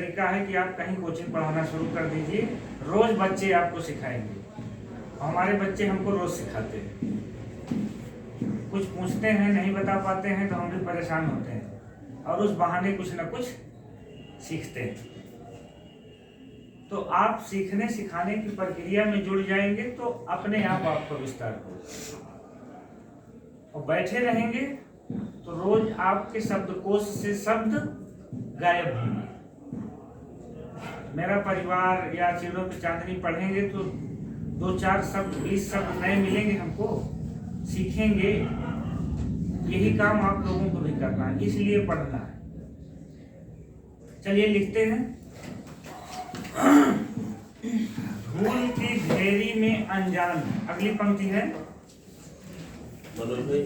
तरीका है कि आप कहीं कोचिंग पढ़ाना शुरू कर दीजिए, रोज बच्चे आपको सिखाएंगे। हमारे बच्चे हमको रोज सिखाते हैं। कुछ पूछते हैं, नहीं बता पाते हैं तो हम भी परेशान होते हैं और उस बहाने कुछ ना कुछ सीखते हैं। तो आप सीखने सिखाने की प्रक्रिया में जुड़ जाएंगे तो अपने आप आपको विस्तार होगा। और बैठे रहेंगे तो रोज आपके शब्दकोश से शब्द गायब होंगे। मेरा परिवार या चीज़ों की चांदनी पढ़ेंगे तो 2-4 शब्द 20 शब्द नए मिलेंगे, हमको सीखेंगे। यही काम आप लोगों को भी करना है, इसलिए पढ़ना है। चलिए लिखते हैं। धूल की ढेरी में अनजान। अगली पंक्ति है मनोज भाई,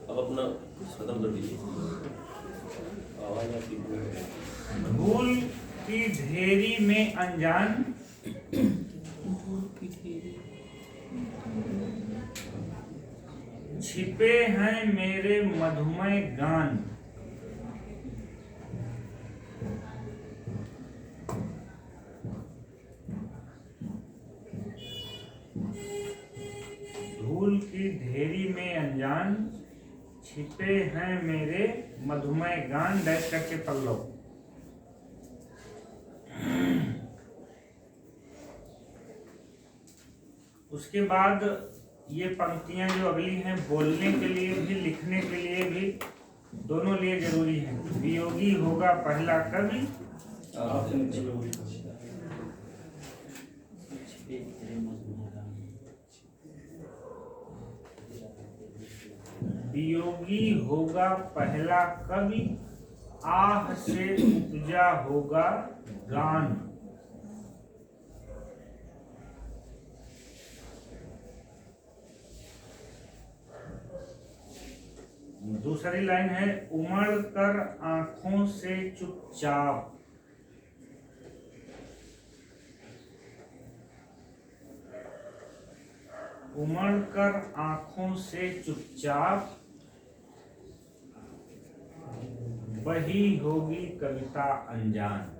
अब अपना खत्म कर दीजिए। आवाज आपकी धूल की ढेरी में अनजान, छिपे हैं मेरे मधुमय गान। धूल की ढेरी में अनजान, छिपे हैं मेरे मधुमय गान। डैश करके पढ़ लो। उसके बाद ये पंक्तियां जो अगली हैं, बोलने के लिए भी लिखने के लिए भी, दोनों लिए जरूरी है। वियोगी होगा पहला कवि, वियोगी होगा पहला कवि, आह से उपजा होगा गान। दूसरी लाइन है, उमड़ कर आंखों से चुपचाप। उमड़ कर आंखों से चुपचाप, वही होगी कविता अनजान।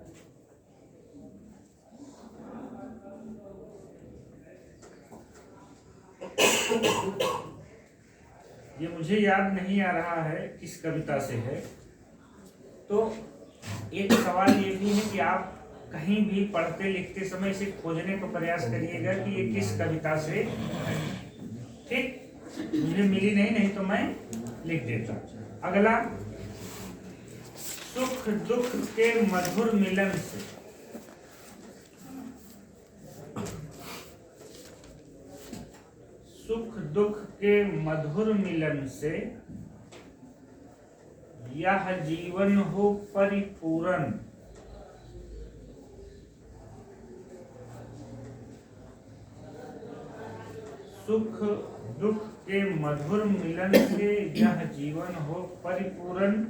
ये मुझे याद नहीं आ रहा है किस कविता से है। तो एक सवाल ये भी है कि आप कहीं भी पढ़ते लिखते समय इसे खोजने का प्रयास करिएगा कि ये किस कविता से है। ठीक, मुझे मिली नहीं तो मैं लिख देता। अगला, सुख दुख के मधुर मिलन से। सुख दुख के मधुर मिलन से, यह जीवन हो परिपूर्ण। सुख दुख के मधुर मिलन से यह जीवन हो परिपूर्ण।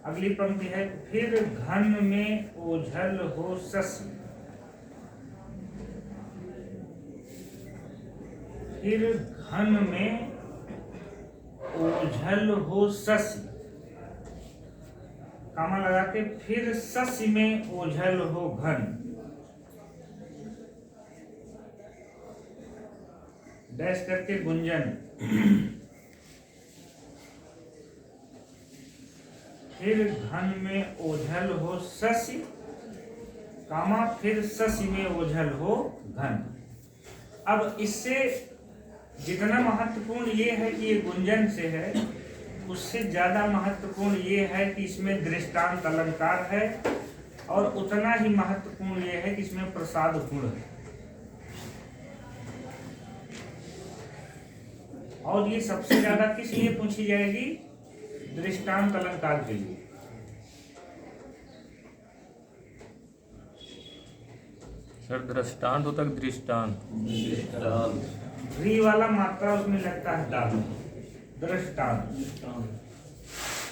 अगली पंक्ति है, फिर घन में ओझल हो शशि। फिर घन में ओझल हो शशि, कामा लगा के फिर शशि में ओझल हो घन। डैश करके गुंजन। फिर घन में ओझल हो शशि, कामा फिर शशि में ओझल हो घन। अब इससे जितना महत्वपूर्ण ये है कि ये गुंजन से है, उससे ज्यादा महत्वपूर्ण ये है कि इसमें दृष्टांत अलंकार है, और उतना ही महत्वपूर्ण ये है कि इसमें प्रसाद गुण है। और ये सबसे ज्यादा किस लिए पूछी जाएगी? दृष्टांत अलंकार के लिए। सर दृष्टांत होता है दृष्टांत? री वाला मात्रा उसमें लगता है दाल। दृष्टांत।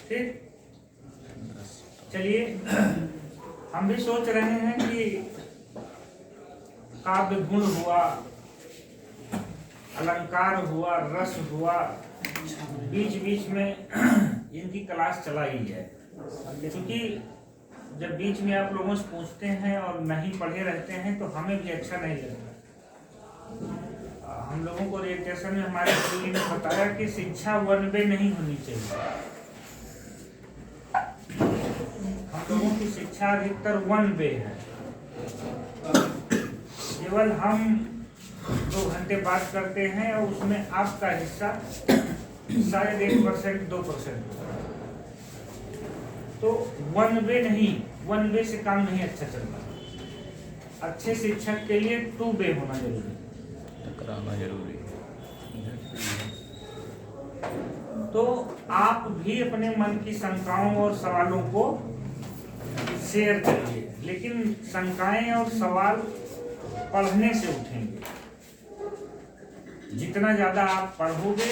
ठीक, चलिए हम भी सोच रहे हैं कि काव्य गुण हुआ, अलंकार हुआ, रस हुआ, बीच बीच में इनकी क्लास चलाई है, क्योंकि जब बीच में आप लोगों से पूछते हैं और नहीं पढ़े रहते हैं तो हमें भी अच्छा नहीं लगता। हम लोगों को ओरिएंटेशन में हमारे गुरु ने बताया कि शिक्षा वन वे नहीं होनी चाहिए। हम लोगों की शिक्षा अधिकतर वन वे है, केवल हम 2 घंटे बात करते हैं और उसमें आपका हिस्सा शायद 1% 2%। तो वन वे नहीं, वन वे से काम नहीं अच्छा चलता। अच्छे शिक्षक के लिए 2 वे होना जरूरी है। टकराना जरूरी है। तो आप भी अपने मन की शंकाओं और सवालों को शेयर करिए, लेकिन शंकाएं और सवाल पढ़ने से उठेंगे। जितना ज्यादा आप पढ़ोगे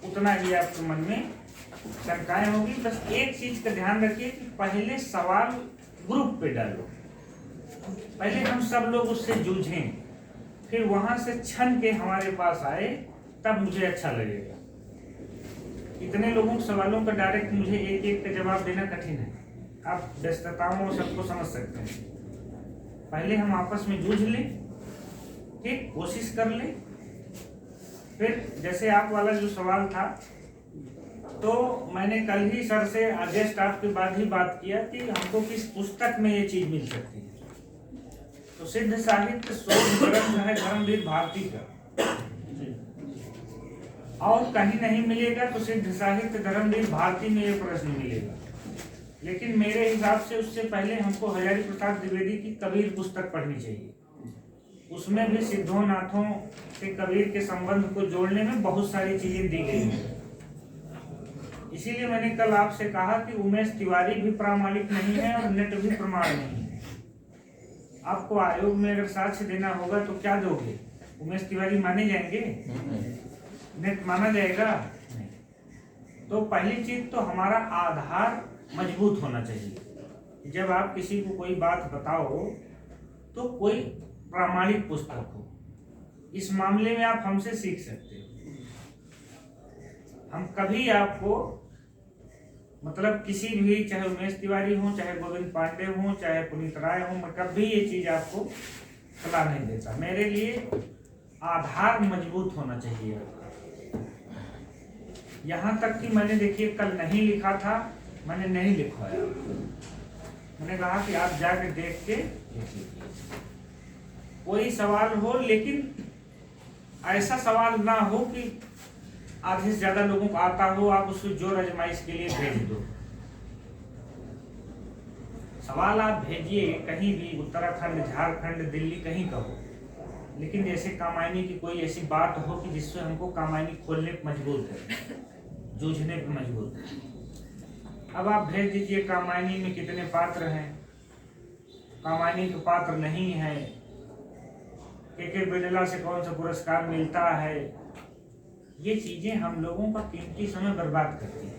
उतना ही आपके मन में शंकाएं होगी। बस एक चीज का ध्यान रखिए कि पहले सवाल ग्रुप पे डालो, पहले हम सब लोग उससे जूझें, फिर वहां से छन के हमारे पास आए, तब मुझे अच्छा लगेगा। इतने लोगों के सवालों का डायरेक्ट मुझे एक एक का जवाब देना कठिन है। आप व्यस्तताओं और सबको समझ सकते हैं। पहले हम आपस में जूझ लें, ठीक, कोशिश कर ले। फिर जैसे आप वाला जो सवाल था, तो मैंने कल ही सर से आगे स्टाफ के बाद ही बात किया कि हमको किस पुस्तक में ये चीज मिल सकती है। तो सिद्ध साहित्य शोध ग्रंथ है धर्मवीर भारती का, और कहीं नहीं मिलेगा तो सिद्ध साहित्य धर्मवीर भारती में ये प्रश्न मिलेगा। लेकिन मेरे हिसाब से उससे पहले हमको हजारी प्रसाद द्विवेदी की कबीर पुस्तक पढ़नी चाहिए। उसमें भी सिद्धों नाथों से कबीर के संबंध को जोड़ने में बहुत सारी चीजें दी गई हैं। इसीलिए मैंने कल आपसे कहा कि उमेश तिवारी भी प्रामाणिक नहीं है और नेट भी प्रमाण नहीं है। आपको आयोग में अगर साक्ष्य देना होगा तो क्या दोगे? उमेश तिवारी माने जाएंगे? नेट माना जाएगा? तो पहली चीज तो हमारा आधार मजबूत होना चाहिए। जब आप किसी को कोई बात बताओ तो कोई प्रामाणिक पुस्तक हो। इस मामले में आप हमसे सीख सकते हो। हम कभी आपको मतलब किसी भी, चाहे उमेश तिवारी हो, चाहे गोविंद पांडे हो, चाहे पुनीत राय हो, मैं कभी ये चीज आपको सलाह नहीं देता। मेरे लिए आधार मजबूत होना चाहिए। यहाँ तक कि मैंने देखिए कल नहीं लिखा था, मैंने नहीं लिखवाया। मैंने कहा कि आप जाके देख के कोई सवाल हो, लेकिन ऐसा सवाल ना हो कि आधे से ज्यादा लोगों को आता हो, आप उसको जोर आजमाइश के लिए भेज दो। सवाल आप भेजिए कहीं भी, उत्तराखंड, झारखंड, दिल्ली, कहीं का हो, लेकिन जैसे कामायनी की कोई ऐसी बात हो कि जिससे हमको कामायनी खोलने पर मजबूर है, जूझने पर मजबूर है। अब आप भेज दीजिए कामायनी में कितने पात्र हैं, कामायनी के पात्र नहीं है, के बिरला से कौन सा पुरस्कार मिलता है। ये चीजें हम लोगों का कीमती समय बर्बाद करती है।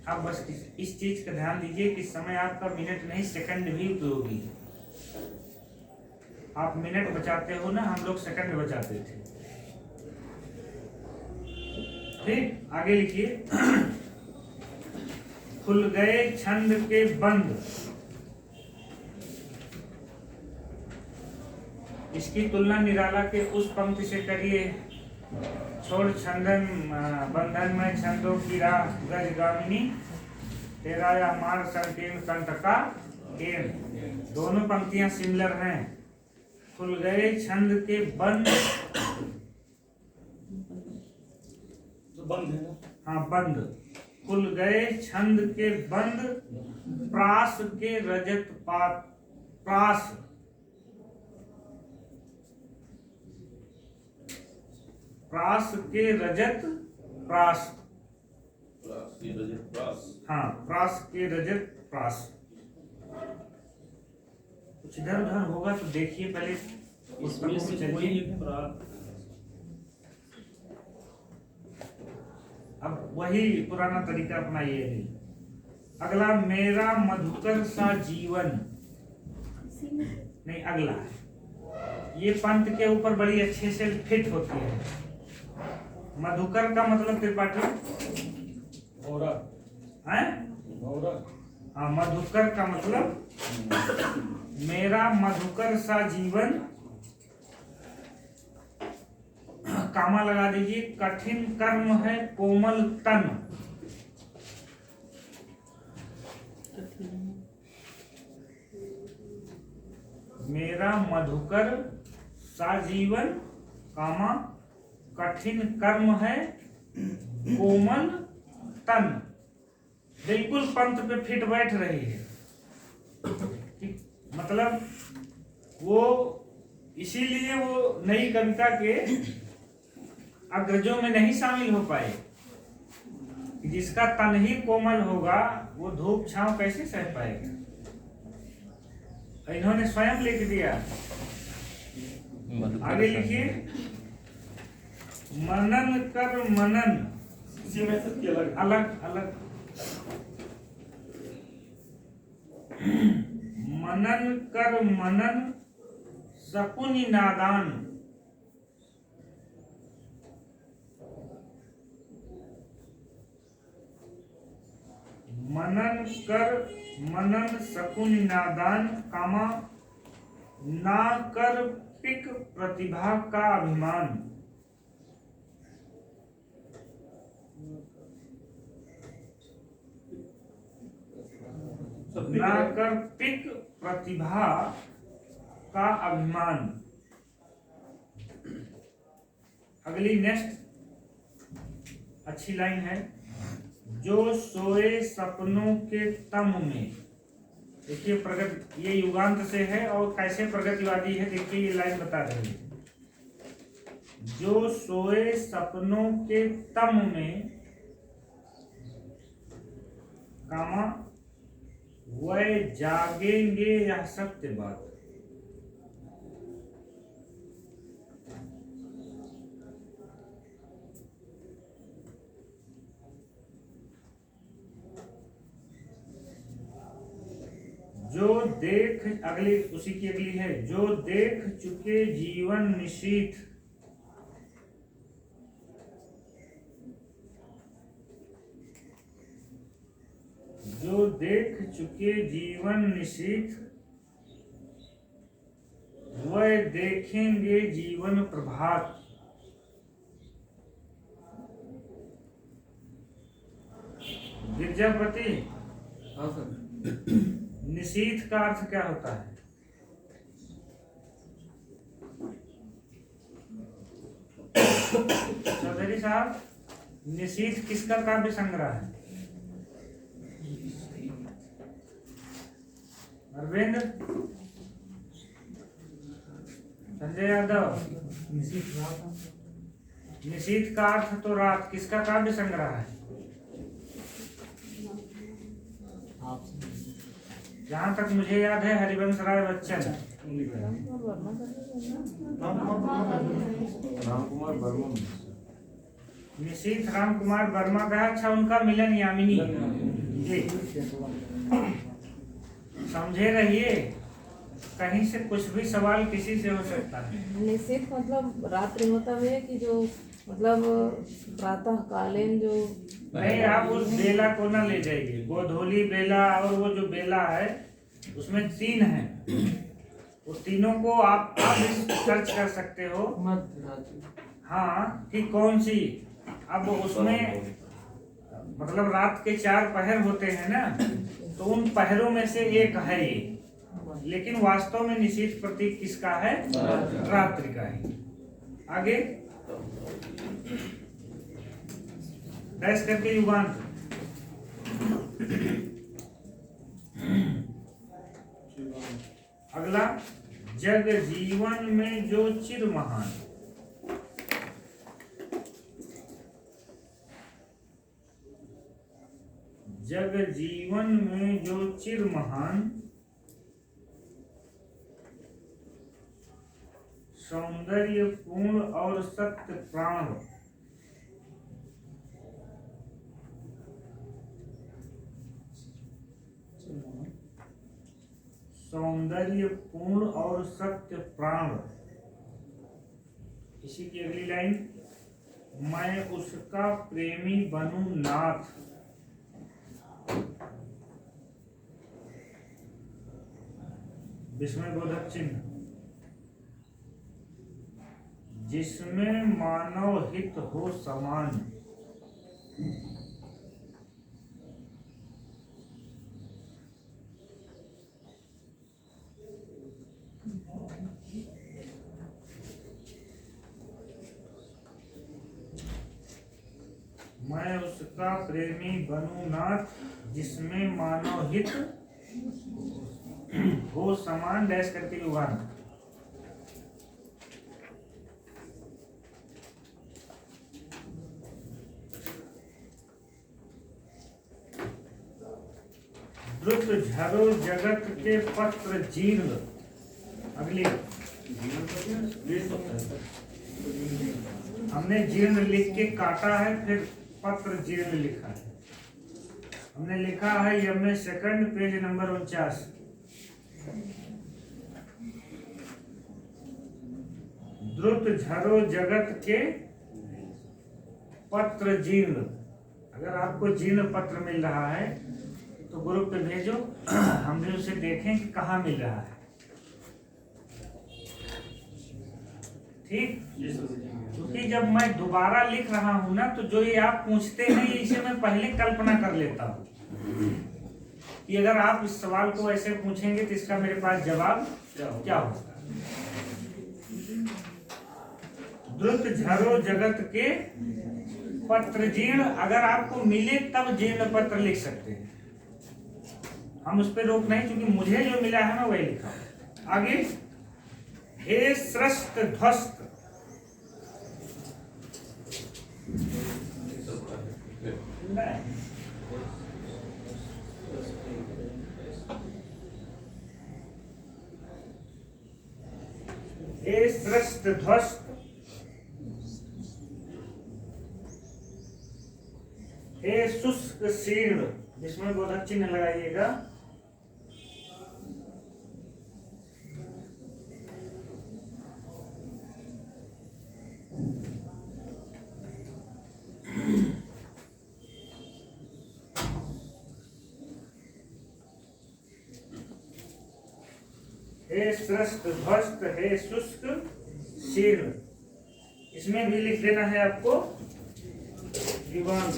आप बस इस चीज का ध्यान दीजिए कि समय आपका मिनट नहीं सेकंड भी उपयोगी है। आप मिनट बचाते हो ना, हम लोग सेकंड बचाते थे। ठीक, आगे लिखिए। खुल गए छंद के बंद। इसकी तुलना निराला के उस पंक्ति से करिए, छोड़ छंदन बंधन में छंदों की राह गजगामिनी, तेरा या मार संकीर्ण कंठ का केन। दोनों पंक्तियां सिमिलर हैं। खुल गए छंद के बंद, तो बंद है ना? हाँ बंद। खुल गए छंद के बंद, प्रास के रजत पात, प्रास प्रास के रजत, प्रास, ये रजत प्रास। हाँ प्रास के रजत प्रास। कुछ इधर उधर होगा तो देखिए पहले इसमें से कोई एक प्रास। अब वही पुराना तरीका अपनाइए। अगला, मेरा मधुकर सा जीवन, नहीं अगला है। ये पंथ के ऊपर बड़ी अच्छे से फिट होती है। मधुकर का मतलब त्रिपाठी और है, हाँ, मधुकर का मतलब मेरा मधुकर सा जीवन, कामा लगा दीजिए, कठिन कर्म है कोमल तन। मेरा मधुकर सा जीवन, कामा कठिन कर्म है कोमल तन। बिल्कुल पंथ पे फिट बैठ रही है। ठीक, मतलब वो इसीलिए वो नई कविता के अग्रजों में नहीं शामिल हो पाए। जिसका तन ही कोमल होगा वो धूप छांव कैसे सह पाएगा। इन्होंने स्वयं लिख दिया। आगे लिखिए, मनन कर मनन, अलग अलग मनन कर मनन शकुनि नादान। मनन कर मनन शकुनि नादान, कामा ना कर पिक प्रतिभा का अभिमान। ना कर पिक प्रतिभा का अभिमान। अगली नेक्स्ट अच्छी लाइन है, जो सोए सपनों के तम में। देखिए प्रगत, ये युगांत से है और कैसे प्रगतिवादी है, देखिए ये लाइन बता रही है। जो सोए सपनों के तम में, कामा वह जागेंगे यह सत्य बात। जो देख, अगली उसी की अगली है, जो देख चुके जीवन निशीथ। जो देख चुके जीवन निशीथ, वह देखेंगे जीवन प्रभात। गिरजापति, निशीथ का अर्थ क्या होता है? चौधरी साहब, निशीथ किसका काव्य संग्रह है? अरविंद, संजय यादव, निशीथ का अर्थ तो रात, किसका काव्य संग्रह है? जहाँ तक मुझे याद है हरिवंश राय बच्चन। रामकुमार वर्मा। निशीथ राम कुमार वर्मा का। अच्छा, उनका मिलन यामिनी जी। समझे रहिए, कहीं से कुछ भी सवाल किसी से हो सकता है। निश्चित मतलब रात्रि होता है कि जो मतलब प्रातः कालीन जो नहीं, आप उस बेला को ना ले जाइए। गोधूली बेला और वो जो बेला है उसमें 3 है। वो तीनों को आप सर्च कर सकते हो। हाँ, कि कौन सी। अब उसमें मतलब रात के 4 पहर होते हैं ना, तो उन पहरों में से एक है ये। लेकिन वास्तव में निशीथ प्रतीक किसका है? रात्रि का है। आगे डैश करके युगांत। अगला, जग जीवन में जो चिर महान। जग जीवन में जो चिर महान, सौंदर्य पूर्ण और सत्य प्राण। सौंदर्य पूर्ण और सत्य प्राण। इसी की अगली लाइन, मैं उसका प्रेमी बनूं नाथ। विस्मयबोधक चिन्ह जिसमें मानव हित हो समान। मैं उसका प्रेमी बनूं नाथ जिसमें मानव हित हो समान डैश करके युगान। द्रुत झरो जगत के पत्र जीर्ण। अगली हमने जीर्ण लिख के काटा है, फिर पत्र जीर्ण लिखा है। हमने लिखा है यम सेकंड पेज नंबर 49। द्रुत झरो जगत के पत्र जीर्ण। अगर आपको जीर्ण पत्र मिल रहा है तो ग्रुप पे भेजो, हम भी उसे देखें कि कहाँ मिल रहा है। ठीक, क्योंकि जब मैं दोबारा लिख रहा हूं ना तो जो ये आप पूछते हैं इसे मैं पहले कल्पना कर लेता हूं कि अगर आप इस सवाल को ऐसे पूछेंगे तो इसका मेरे पास जवाब क्या होगा। द्रुत झरो जगत के पत्र जीर्ण, अगर आपको मिले तब जीर्ण पत्र लिख सकते हैं, हम उस पर रोक नहीं, क्योंकि मुझे जो मिला है मैं वही लिखा। आगे, हे स्रष्ट ध्वस्त। हे स्रष्ट ध्वस्त, हे शुष्क शीर्ण, जिसमें बोधक चिन्ह लगाइएगा। हे स्रष्ट ध्वस्त, हे शुष्क शीर्ण, इसमें भी लिख देना है आपको युगांत।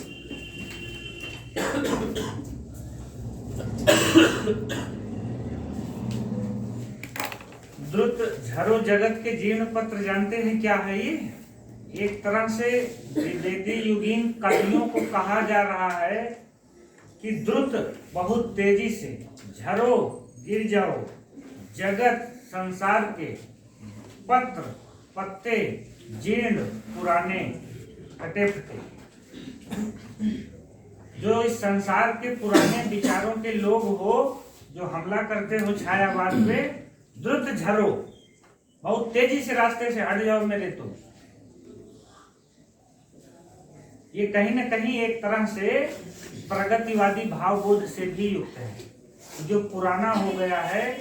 द्रुत झरो जगत के जीर्ण पत्र जानते हैं क्या है ये? एक तरह से वेदी युगीन कवियों को कहा जा रहा है कि द्रुत बहुत तेजी से, झरो गिर जाओ, जगत संसार के, पत्र पत्ते जीर्ण पुराने कटे फटे, जो इस संसार के पुराने विचारों के लोग हो, जो हमला करते हो छायावाद पे, द्रुत झरो बहुत तेजी से रास्ते से हट जाओ मेरे। तो ये कहीं न कहीं एक तरह से प्रगतिवादी भावबोध से भी युक्त है। जो पुराना हो गया है,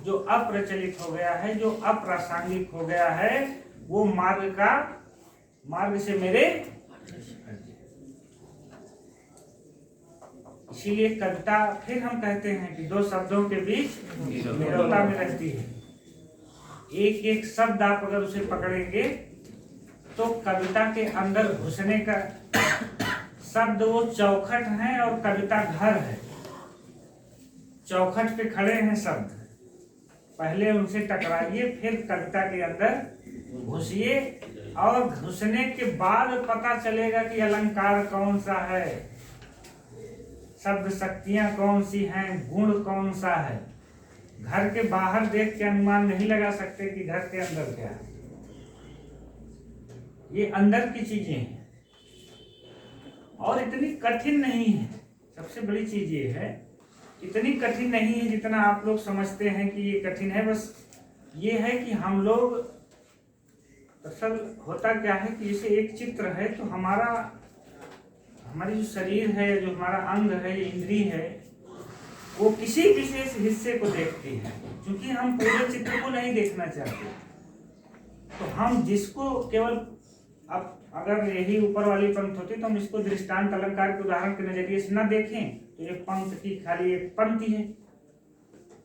जो अप्रचलित हो गया है, जो अप्रासंगिक हो गया है, वो मार्ग से मेरे। इसीलिए कविता फिर हम कहते हैं कि दो शब्दों के बीच निरवता में रहती है। एक एक शब्द आप अगर उसे पकड़ेंगे तो कविता के अंदर घुसने का शब्द वो चौखट है और कविता घर है। चौखट पे खड़े हैं शब्द, पहले उनसे टकराइए, फिर कविता के अंदर घुसिए, और घुसने के बाद पता चलेगा कि अलंकार कौन सा है, शब्द शक्तियां कौन सी हैं, गुण कौन सा है। घर के बाहर देख के अनुमान नहीं लगा सकते कि घर के अंदर क्या है। ये अंदर की चीजें हैं और इतनी कठिन नहीं है। सबसे बड़ी चीज ये है, इतनी कठिन नहीं है जितना आप लोग समझते हैं कि ये कठिन है। बस ये है कि हम लोग, असल होता क्या है कि जैसे एक चित्र है तो हमारी जो शरीर है, जो हमारा अंग है, इंद्री है, वो किसी विशेष हिस्से को देखती है, क्योंकि हम पूरे चित्र को नहीं देखना चाहते। तो हम जिसको केवल, अब अगर यही ऊपर वाली पंक्ति होती तो हम इसको दृष्टांत अलंकार के उदाहरण के नजरिए से न देखें तो एक पंक्ति की खाली एक पंक्ति है,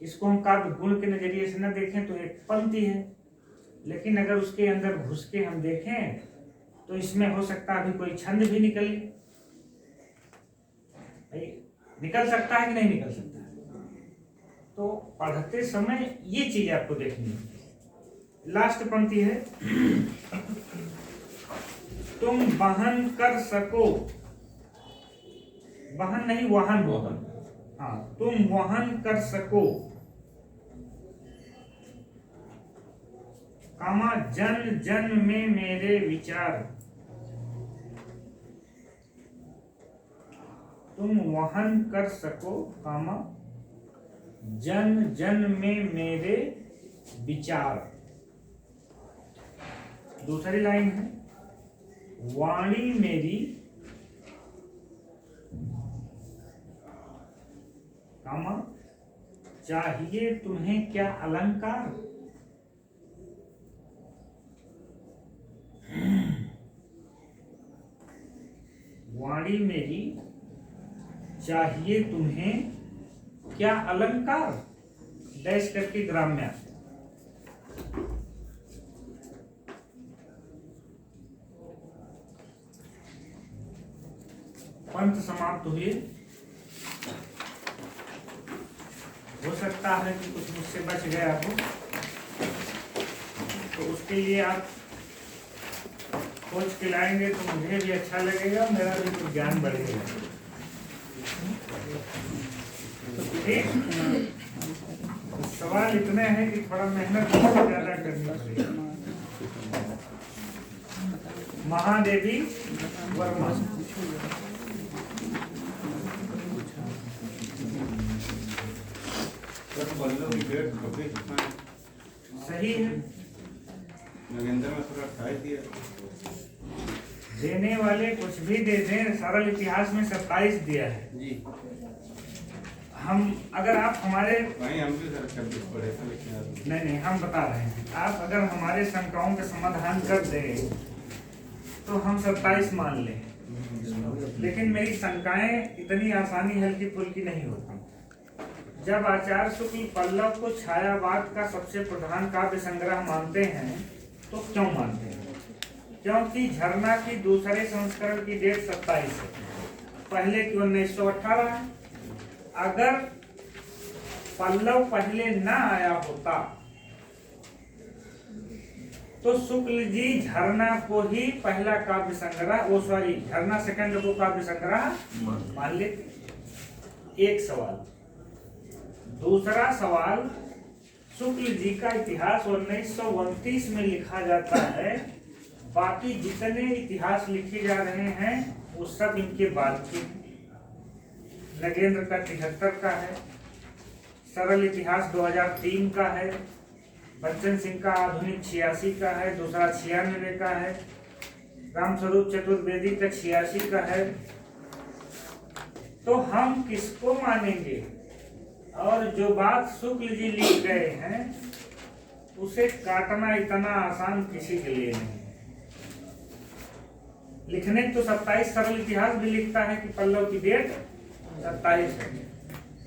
इसको हम काव्य गुण के नजरिए से न देखें तो एक पंक्ति है, लेकिन अगर उसके अंदर घुस के हम देखें तो इसमें हो सकता है अभी कोई छंद भी निकले। निकल सकता है कि नहीं निकल सकता है? तो पढ़ते समय ये चीज आपको देखनी है। लास्ट पंक्ति है, तुम वहन कर सको, वहन नहीं वाहन होगा, हाँ, तुम वहन कर सको, कामा जन जन में मेरे विचार, तुम वहन कर सको, कामा जन जन में मेरे विचार। दूसरी लाइन है, वाणी मेरी, कामा चाहिए तुम्हें क्या अलंकार, वाणी मेरी चाहिए तुम्हें क्या अलंकार, डैश करके ग्राम्य। पंथ समाप्त हुए। हो सकता है कि कुछ मुझसे बच गया हो, तो उसके लिए आप खोज के लाएंगे तो मुझे भी अच्छा लगेगा, मेरा भी कुछ ज्ञान बढ़ेगा। ठीक, तो सवाल इतने हैं कि थोड़ा मेहनत ज्यादा करनी पड़ेगी। महादेवी वर्मा, सही है। नगेंद्र में थोड़ा खाई दिया, देने वाले कुछ भी दे दें, सरल इतिहास में 27 दिया है जी। हम अगर आप हमारे वहीं हम भी सर छब्बीस पढ़े थे, लेकिन नहीं हम बता रहे हैं, आप अगर हमारे शंकाओं का समाधान कर दें तो हम 27 मान लें, लेकिन मेरी शंकाएं इतनी आसानी हल्की फुल्की नहीं होती। जब आचार्य शुक्ल पल्लव को छायावाद का सबसे प्रधान काव्य संग्रह मानते हैं तो क्यों मानते हैं? क्योंकि झरना की दूसरे संस्करण की डेट 27 है, पहले की 1918 है। अगर पल्लव पहले ना आया होता तो शुक्ल जी झरना को ही पहला काव्य संग्रह, वो सॉरी झरना सेकंड को काव्य संग्रह मान लेते। एक सवाल। दूसरा सवाल, शुक्ल जी का इतिहास 1929 में लिखा जाता है, बाकी जितने इतिहास लिखे जा रहे हैं वो सब इनके बाद के। नगेंद्र का 73 का है, सरल इतिहास 2003 का है, बच्चन सिंह का आधुनिक 86 का है, दूसरा 96 का है, रामस्वरूप चतुर्वेदी का 86 का है। तो हम किसको मानेंगे? और जो बात शुक्ल जी लिख गए हैं उसे काटना इतना आसान किसी के लिए नहीं। लिखने तो 27 सरल इतिहास भी लिखता है कि पल्लव की डेट 27 है,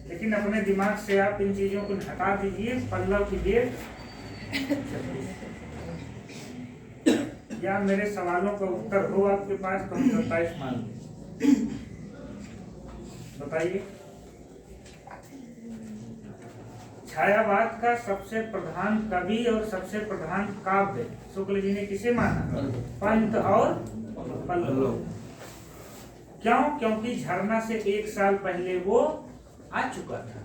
लेकिन अपने दिमाग से आप इन चीजों को हटा दीजिए। पल्लव की डेट 26, या मेरे सवालों का उत्तर हो आपके पास तो हम 27 मान लें। बताइए, छायावाद का सबसे प्रधान कवि और सबसे प्रधान काव्य शुक्ल जी ने किसे माना? पंत और पल्लव। क्यों? क्योंकि झरना से 1 साल पहले वो आ चुका था।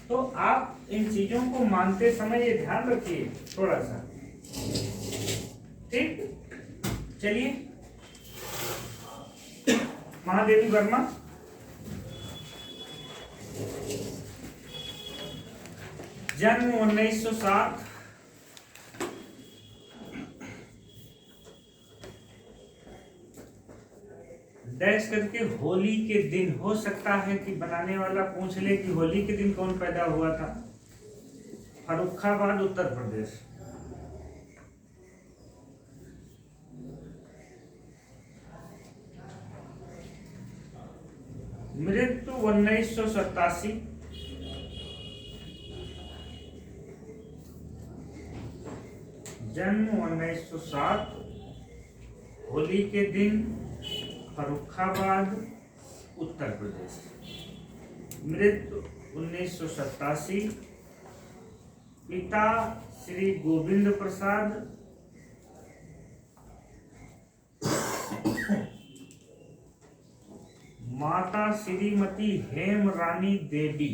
तो आप इन चीजों को मानते समय ये ध्यान रखिए थोड़ा सा, ठीक? चलिए, महादेवी वर्मा, जन्म 1907, डैश करके होली के दिन। हो सकता है कि बनाने वाला पूछ ले कि होली के दिन कौन पैदा हुआ था? फर्रुखाबाद, उत्तर प्रदेश। मृत्यु 1987, जन्म 1907, होली के दिन, फर्रुखाबाद, उत्तर प्रदेश। मृत्यु 1987। पिता श्री गोविंद प्रसाद, माता श्रीमती हेम रानी देवी।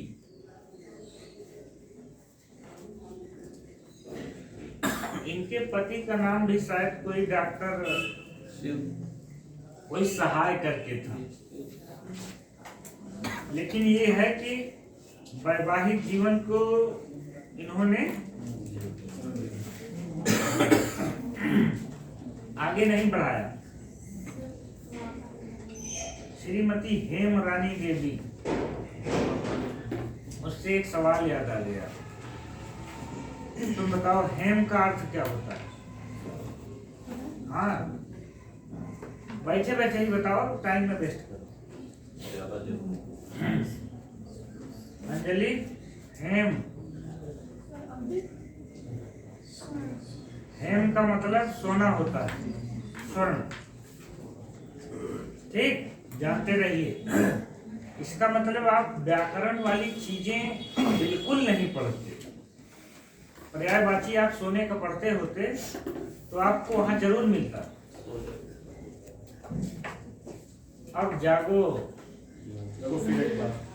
इनके पति का नाम भी शायद कोई डॉक्टर, कोई सहाय करके था। लेकिन ये है कि वैवाहिक जीवन को इन्होंने आगे नहीं बढ़ाया। श्रीमती हेम रानी देवी, उससे एक सवाल याद आ गया। तुम बताओ हेम का अर्थ क्या होता है? हाँ, बैठे बैठे ही बताओ, टाइम में वेस्ट करो। ज्यादा जरूरी। अंजलि, हेम, हेम का मतलब सोना होता है, स्वर्ण। ठीक, जानते रहिए। इसका मतलब आप व्याकरण वाली चीजें बिल्कुल नहीं पढ़ते। पर्यायवाची आप सोने का पढ़ते होते तो आपको वहां जरूर मिलता। अब जागो,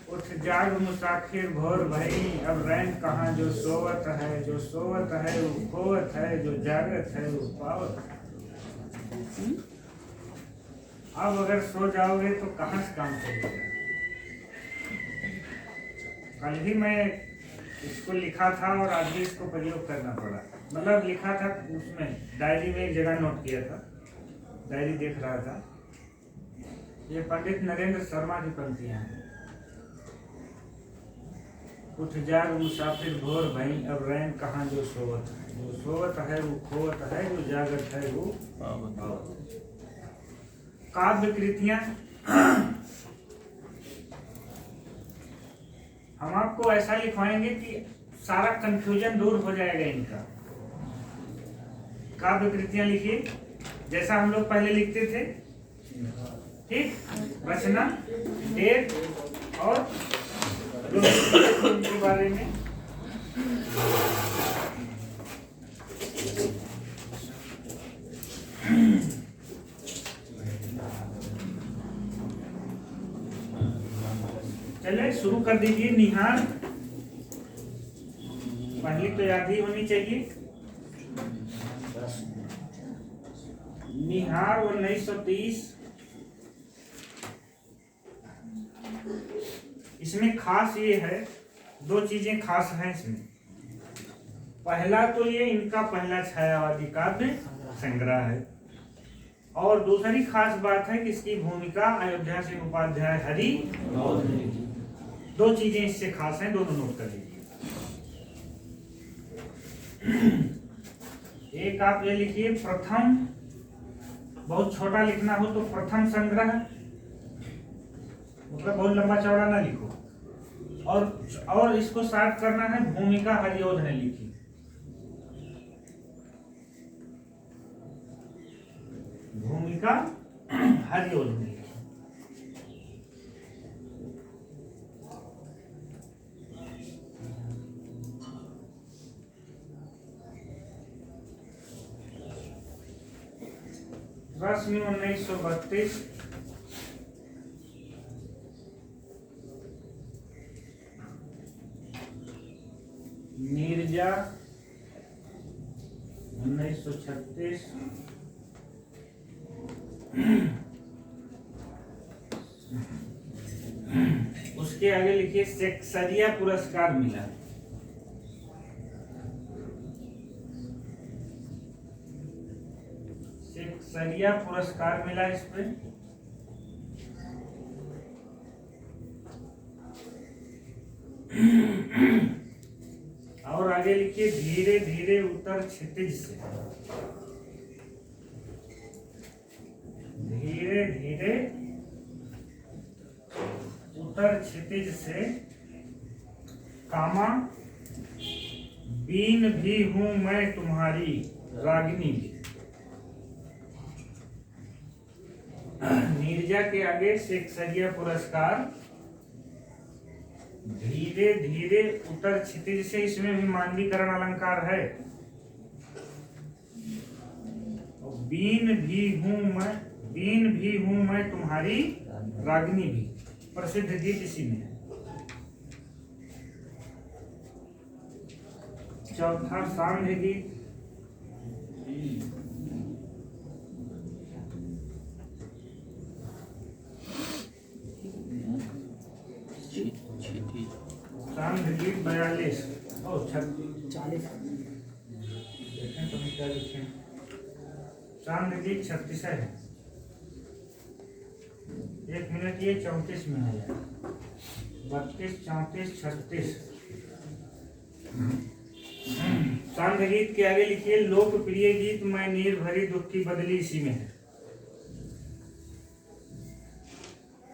उठ जाग मुसाफिर भोर भई, अब रैन कहाँ जो सोवत है, जो सोवत है वो खोवत है, जो जागत है वो पावत है। अब अगर सो जाओगे तो कहाँ से काम चलेगा? कल ही मैं इसको लिखा था और आज भी इसको प्रयोग करना पड़ा। मतलब लिखा था उसमें, डायरी में एक जगह नोट किया था, डायरी देख रहा था। ये पंडित नरेंद्र शर्मा की पंक्तियां हैं। उठ जाग मुसाफिर भोर भई, अब रैन कहाँ जो सोवत है, जो सोवत है वो खोवत है, जो जागत है वो पावत। काव्य कृतियां हम आपको ऐसा लिखवाएंगे कि सारा कंफ्यूजन दूर हो जाएगा इनका। काव्य कृतियां लिखिए जैसा हम लोग पहले लिखते थे। ठीक, रचना, डेट और के बारे में। चले शुरू कर दीजिए। निहार पहली तो याद ही होनी चाहिए। निहार 1930। इसमें खास ये है, दो चीजें खास हैं इसमें। पहला तो ये इनका पहला छायावादी काव्य संग्रह है, और दूसरी खास बात है कि इसकी भूमिका अयोध्या सिंह उपाध्याय हरि। दो चीजें इससे खास हैं, दोनों नोट कर लीजिए। एक आप ये लिखिए प्रथम, बहुत छोटा लिखना हो तो प्रथम संग्रह, मतलब बहुत लंबा चौड़ा ना लिखो। और इसको साफ करना है, भूमिका हरिओध ने लिखी। भूमिका हरिओध ने लिखी। रश्मि 1932। नीरजा 1936। उसके आगे लिखिए शेक्सपियर पुरस्कार मिला। शेक्सपियर पुरस्कार मिला इस पे। और आगे लिखिए धीरे धीरे उतर क्षितिज से। धीरे धीरे उतर क्षितिज से, कामा बीन भी हूं मैं तुम्हारी रागिनी भी। नीरजा के आगे शेक्सपियर पुरस्कार, धीरे धीरे उतर क्षितिज से, इसमें भी मानवीकरण अलंकार है। बीन भी हूं मैं तुम्हारी रागिनी भी, प्रसिद्ध गीत इसी में है। चौथा सांध्य गीत। सांध्य गीत 42 और 40। देखें तो क्या लिखे। सांध्य गीत 36 है। 1 मिनट, ये 34 में है। 32, 34, 36। सांध्य गीत के आगे लिखिए लोकप्रिय गीत मैं नीर भरी दुख की बदली, इसी में है।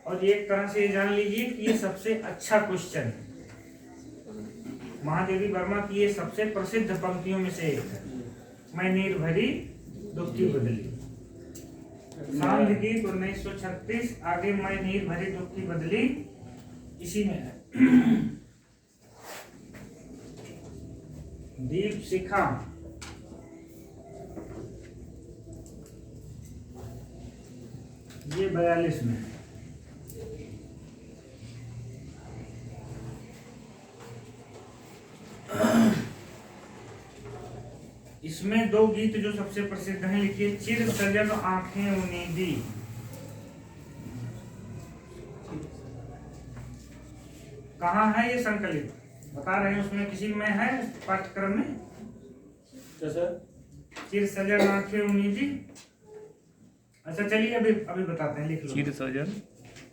और एक तरह से ये जान लीजिए कि ये सबसे अच्छा क्वेश्चन है। महादेवी वर्मा की ये सबसे प्रसिद्ध पंक्तियों में से एक है, मैं नीर भरी दुख की बदली। सांध्य गीत 1936, आगे मैं नीर भरी दुख की बदली, इसी में है। दीप शिखा, ये 42 में है। इसमें 2 गीत जो सबसे प्रसिद्ध हैं, लिखिए चिर सजन आंखें उन्नीदी। कहाँ है ये संकलित, बता रहे हैं उसमें किसी में है पाठ्यक्रम में? चिर सजन आंखें उन्नीदी। अच्छा चलिए अभी बताते हैं, लिख लो।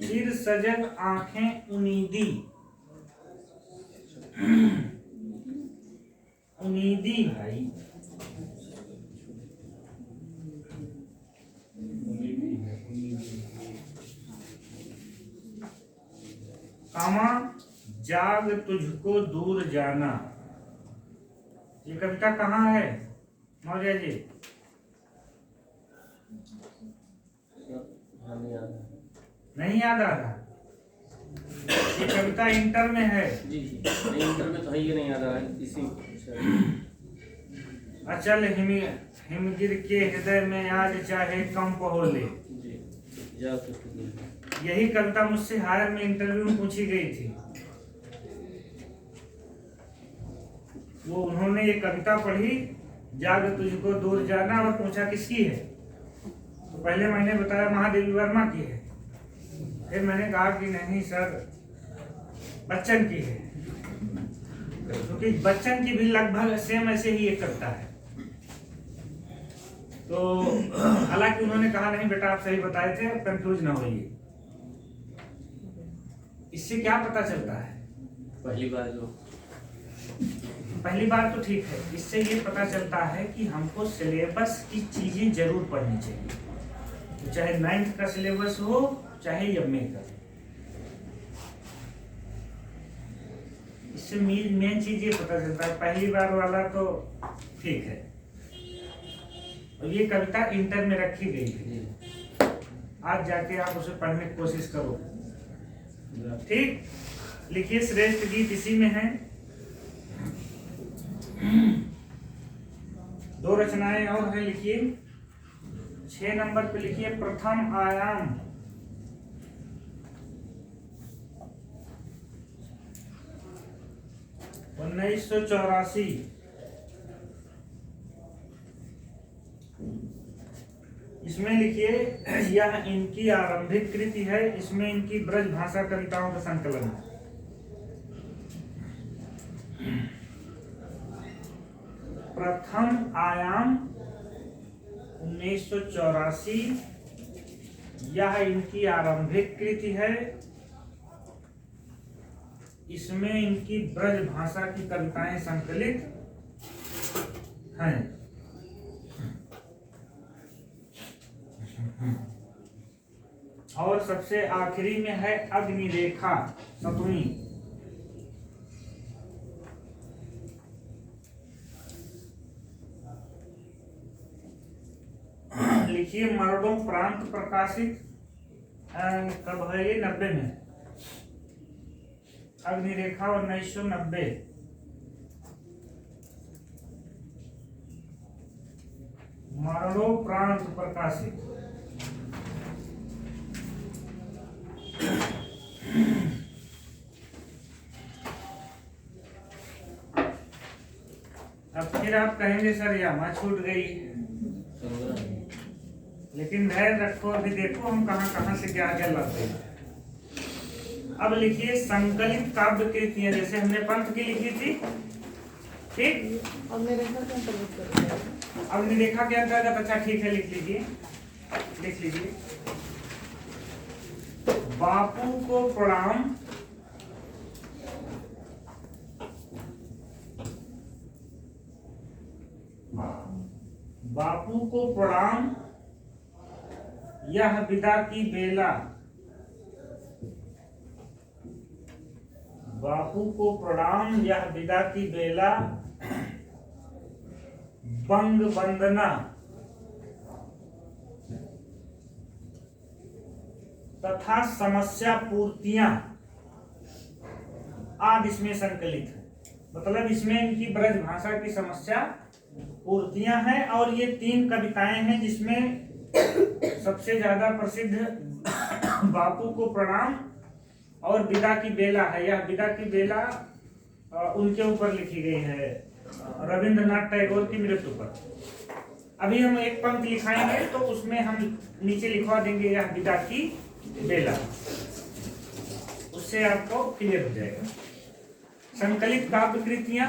चिर सजन आंखें उन्नीदी, उन्नीदी भाई। कामा जाग तुझको दूर जाना, ये कविता कहाँ है मौर्य जी? नहीं याद आ रहा? ये कविता इंटर में है। जी नहीं, इंटर में तो है, ये नहीं याद आ रहा है इसी। अचल हिमगिर के हृदय में आज चाहे कंप हो ले, यही कविता मुझसे हायर में इंटरव्यू में पूछी गई थी। वो उन्होंने ये कविता पढ़ी, जाग तुझको दूर जाना, और पूछा किसकी है, तो पहले मैंने बताया महादेवी वर्मा की है। फिर मैंने कहा कि नहीं सर, बच्चन की है, क्योंकि बच्चन की भी लगभग सेम ऐसे ही एक कविता है। तो हालांकि उन्होंने कहा नहीं बेटा आप सही बताए थे, कंफ्यूज ना होइए। इससे क्या पता चलता है? पहली बार तो ठीक है, इससे ये पता चलता है कि हमको सिलेबस की चीजें जरूर पढ़नी चाहिए, चाहे 9th का सिलेबस हो चाहे एमए का। इससे मेन चीज ये पता चलता है। पहली बार वाला तो ठीक है, और ये कविता इंटर में रखी गई है, आज जाके आप उसे पढ़ने की कोशिश करो। ठीक, लिखिए श्रेष्ठ गीत इसी में है। 2 रचनाएं और है, लिखिए 6 नंबर पे लिखिए प्रथम आयाम। उन्नीस 1984। इसमें लिखिए यह इनकी आरंभिक कृति है, इसमें इनकी ब्रज भाषा कविताओं का संकलन है। प्रथम आयाम 1984, यह इनकी आरंभिक कृति है, इसमें इनकी ब्रज भाषा की कविताएं संकलित हैं। और सबसे आखिरी में है अग्निरेखा 7वीं। लिखिए मरणोपरांत प्रकाशित कब है ये? 90 में, अग्निरेखा 1990। मरणोपरांत प्रकाशित। अब फिर आप कहेंगे सर यामा छूट गई, लेकिन धैर्य रखो, अभी देखो हम कहां कहां से क्या क्या लाते हैं। अब लिखिए संकलित काव्य कृतियां, जैसे हमने पंथ की लिखी थी, ठीक। अब मेरे घर में प्रवेश करेंगे। अब निरेखा के अंतर्गत, अच्छा ठीक है, लिख लीजिए, लिख लीजिए। बापू को प्रणाम, बापू को प्रणाम, यह विदा की बेला, बापू को प्रणाम, यह विदा की बेला, बंग वंदना तथा समस्या पूर्तियां आदि इसमें संकलित है। मतलब इसमें इनकी ब्रज भाषा की समस्या पूर्तियां हैं, और ये 3 कविताएं हैं जिसमें सबसे ज्यादा प्रसिद्ध बापू को प्रणाम और विदा की बेला है। यह विदा की बेला उनके ऊपर लिखी गई है, रविंद्रनाथ टैगोर की मृत्यु पर। अभी हम एक पंक्ति लिखाएंगे तो उसमें हम नीचे लिखवा देंगे यह विदा की बेला, उससे आपको क्लियर हो जाएगा। संकलित काव्य कृतियां,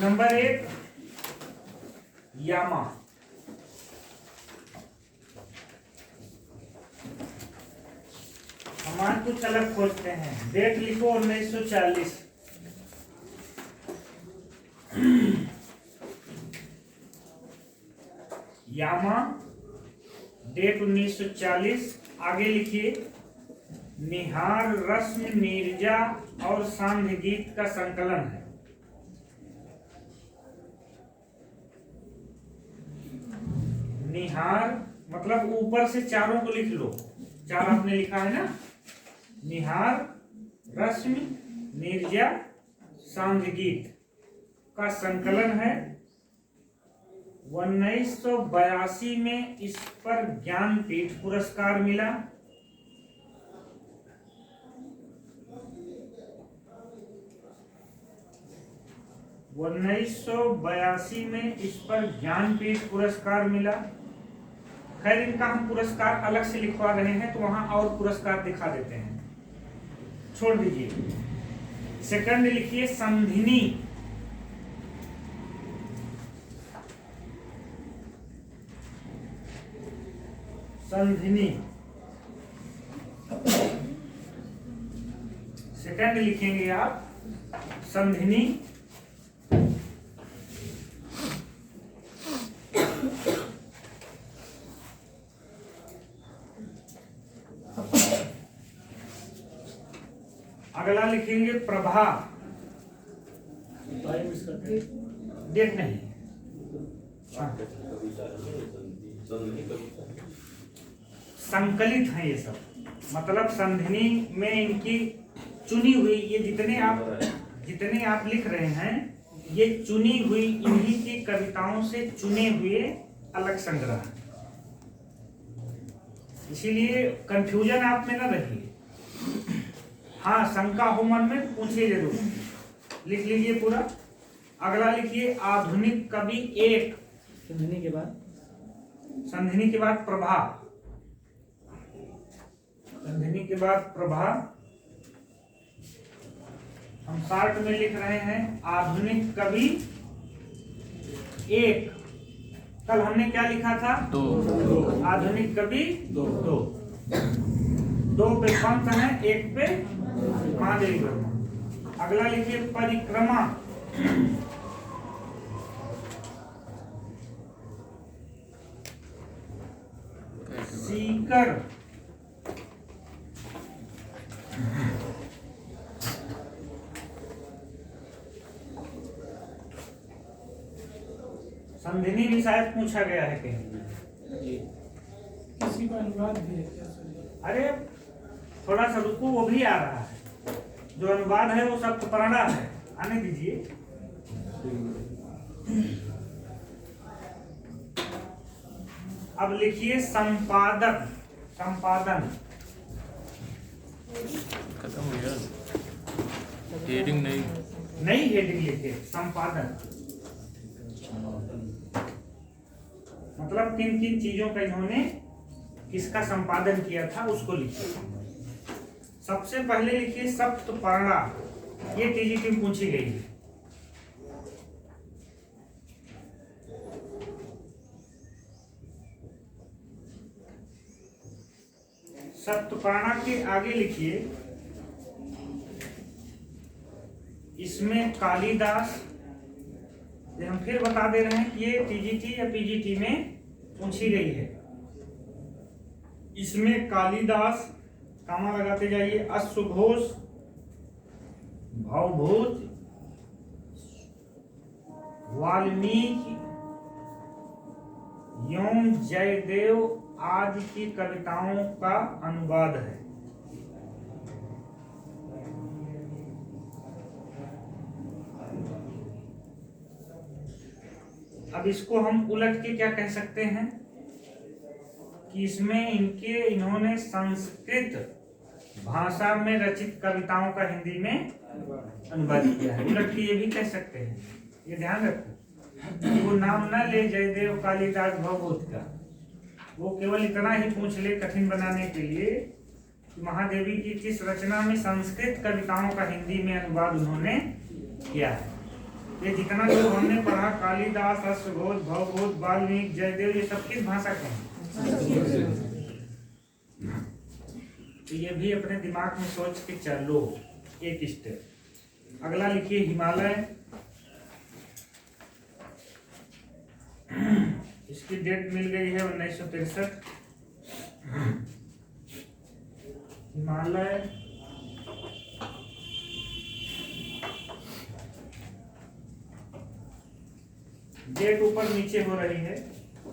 नंबर 1 यामा। हम आज कुछ अलग खोजते हैं। डेट लिखो 1940। यामा, डेट 1940। आगे लिखिए निहार रस्म नीरजा और सांध्य गीत का संकलन है। निहार मतलब ऊपर से चारों को लिख लो, 4 आपने लिखा है ना। निहार रस्म नीरजा सांध्य गीत का संकलन है। 1982 में इस पर ज्ञानपीठ पुरस्कार मिला। में इस पर ज्ञानपीठ पुरस्कार मिला। खैर इनका हम पुरस्कार अलग से लिखवा रहे हैं तो वहां और पुरस्कार दिखा देते हैं, छोड़ दीजिए। सेकंड लिखिए संधिनी। संधिनी सेकंड लिखेंगे आप, संधिनी। अगला लिखेंगे प्रभा। डेट नहीं, संकलित है ये सब। मतलब संधिनी में इनकी चुनी हुई, ये जितने आप लिख रहे हैं ये चुनी हुई इन्हीं की कविताओं से चुने हुए अलग संग्रह है। इसीलिए कंफ्यूजन आप में न रहिए। हाँ, शंका हो मन में पूछिए जरूर। लिख लीजिए पूरा। अगला लिखिए आधुनिक कवि 1। संधिनी के बाद प्रभा। संधिनी के बाद प्रभा। हम शार्ट में लिख रहे हैं आधुनिक कवि 1। कल हमने क्या लिखा था? 2। आधुनिक कवि 2। 2 पे पंत है, 1 पे महादेवी वर्मा। अगला लिखिए परिक्रमा। सीकर। संधिनी भी शायद पूछा गया है कहीं। किसी का अनुवाद भी है क्या सर? अरे थोड़ा सा रुको, वो भी आ रहा है। जो अनुवाद है वो सप्तपर्णा है, आने दीजिए। अब लिखिए संपादन। संपादन खत्म हो गया, हेडिंग नहीं। नई हेडिंग लिखिए, संपादन। मतलब किन किन चीजों का इन्होंने किसका संपादन किया था उसको लिखिए। सबसे पहले लिखिए सप्तपर्णा, ये टीजीटी में पूछी गई है। सप्तपर्णा के आगे लिखिए, इसमें कालिदास, ये हम फिर बता दे रहे हैं कि ये टीजीटी या पीजीटी में पूछी गई है। इसमें कालिदास, कामा लगाते जाइए, अश्वघोष, भवभूत, वाल्मीकि, यौन जयदेव आदि की कविताओं का अनुवाद है। अब इसको हम उलट के क्या कह सकते हैं कि इसमें इन्होंने संस्कृत भाषा में रचित कविताओं का हिंदी में अनुवाद किया है। उलट के ये भी कह सकते हैं, ये ध्यान रखो कि वो नाम ना ले जयदेव कालिदास भवभूत का, वो केवल इतना ही पूछ ले कठिन बनाने के लिए कि महादेवी की किस रचना में संस्कृत कविताओं का हिंदी में अनुवाद उन्होंने किया है। ये जितना जो हमने पढ़ा, कालिदास, अश्वघोष, भवभूत, वाल्मीकि, जयदेव, ये सब किस भाषा के हैं? तो ये भी अपने दिमाग में सोच के चलो एक स्टेप। अगला लिखिए हिमालय। इसकी डेट मिल गई है 1963। हिमालय डेट ऊपर नीचे हो रही है,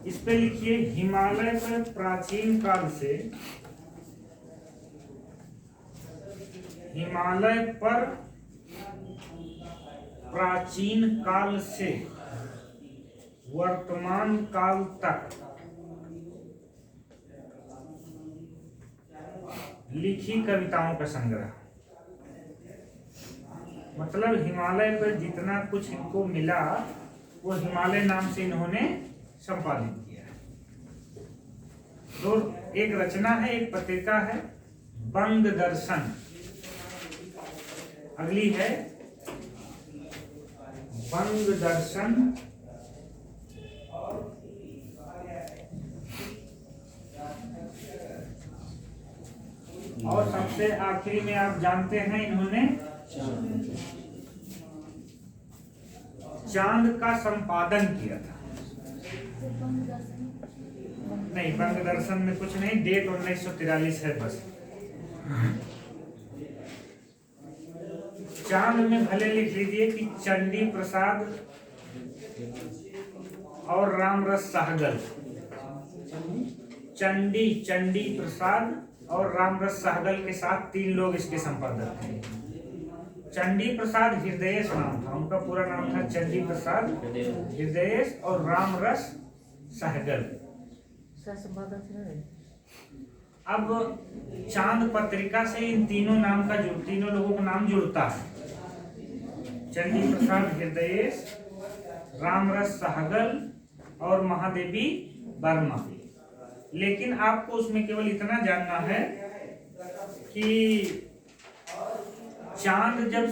इस पे लिखिए हिमालय पर प्राचीन काल से, हिमालय पर प्राचीन काल से वर्तमान काल तक लिखी कविताओं का संग्रह। मतलब हिमालय पर जितना कुछ इनको मिला वो हिमालय नाम से इन्होंने संपादित किया है। तो एक रचना है, एक पत्रिका है बंग दर्शन। अगली है बंग दर्शन। और सबसे आखिरी में आप जानते हैं इन्होंने चांद का संपादन किया था। नहीं, बंग दर्शन में कुछ नहीं, डेट 1943 है बस। चांद में भले लिख लीजिए कि चंडी प्रसाद और रामरस सहगल। चंडी प्रसाद और रामरस सहगल के साथ 3 लोग इसके संपादक थे। चंडी प्रसाद हृदयेश नाम था, उनका पूरा नाम था चंडी प्रसाद हृदयेश और रामरस सहगल। अब चांद पत्रिका से इन तीनों लोगों का नाम जुड़ता है। चंडी प्रसाद हृदयेश, रामरस सहगल और महादेवी वर्मा। लेकिन आपको उसमें केवल इतना जानना है कि चांद जब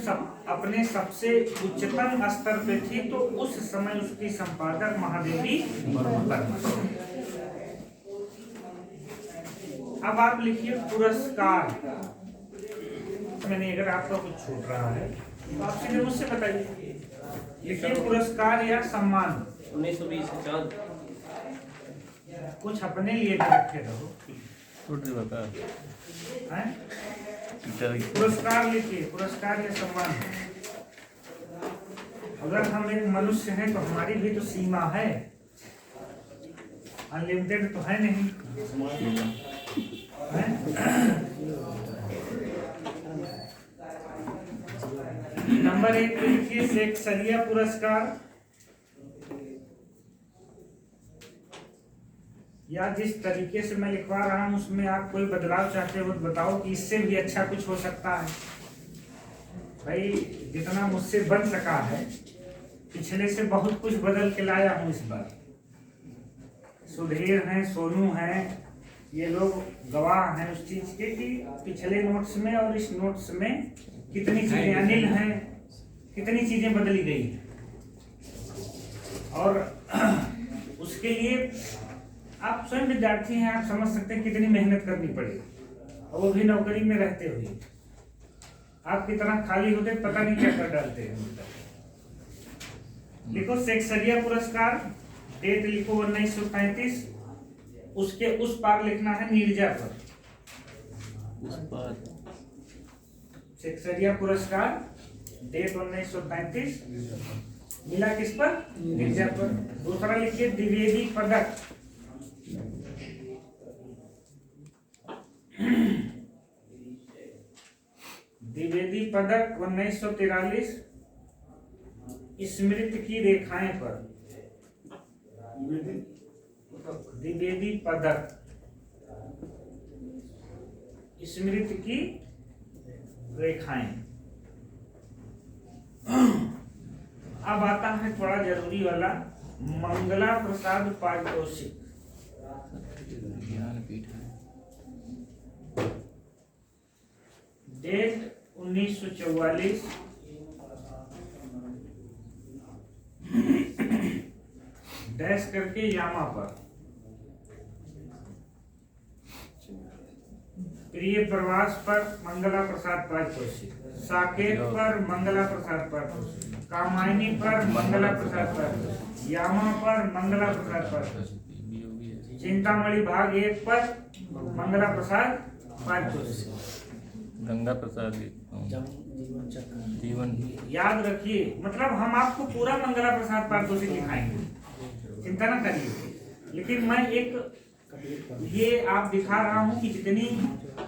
अपने सबसे उच्चतम स्तर पे थी तो उस समय उसकी संपादक महादेवी वर्मा। अब आप लिखिए पुरस्कार। मैंने अगर आपका कुछ छूट रहा है तो आप सीधे मुझसे बताइए। लिखिए पुरस्कार या सम्मान। 1920 चांद। कुछ अपने लिए भी रखे रहो। पुरस्कार लिखिए, पुरस्कार या सम्मान। अगर हम एक मनुष्य हैं तो हमारी भी तो सीमा है। अनलिमिटेड तो है नहीं है? नंबर 1 पे लिखिए सेक्सरिया पुरस्कार, या जिस तरीके से मैं लिखवा रहा हूं उसमें आप कोई बदलाव चाहते हो तो बताओ कि इससे भी अच्छा कुछ हो सकता है। भाई जितना मुझसे बन सका है, पिछले से बहुत कुछ बदल के लाया हूं इस बार। सुधीर हैं, सोनू हैं, ये लोग गवाह हैं उस चीज के कि पिछले नोट्स में और इस नोट्स में कितनी चीजें, अनिल हैं, कितनी चीजें बदली गई हैं। और उसके लिए आप स्वयं विद्यार्थी हैं, आप समझ सकते हैं कितनी मेहनत करनी पड़ेगी, और वो भी नौकरी में रहते हुए। आपकी तरह खाली होते पता नहीं क्या कर डालते हैं। लिखो सेक्सरिया पुरस्कार, डेट लिखो 1935, उसके उस पार लिखना है नीरजा पर। उस पर सेक्सरिया पुरस्कार डेट 1935, मिला किस पर? नीरजा पर। दूसरा लिखिए द्विवेदी पदक, द्विवेदी पदक 1943, स्मृति की रेखाएं पर। द्विवेदी पदक, स्मृति की रेखाएं। अब आता है थोड़ा जरूरी वाला, मंगला प्रसाद पारितोषिक। ज्ञानपीठ है। डेट 1944, डैश करके यामा पर। प्रिय प्रवास पर मंगला प्रसाद पारितोषिक, साकेत पर मंगला प्रसाद पारितोषिक, कामायनी पर मंगला प्रसाद पारितोषिक, यामा पर मंगला प्रसाद पारितोषिक, चिंतामणि भाग 1 पर मंगला प्रसाद पारितोषिक। गंगा प्रसाद जीवन। याद रखिए, मतलब हम आपको पूरा मंगला प्रसाद पारितोषिक लिखाएंगे, चिंता न करिए। लेकिन मैं एक ये आप दिखा रहा हूं कि जितनी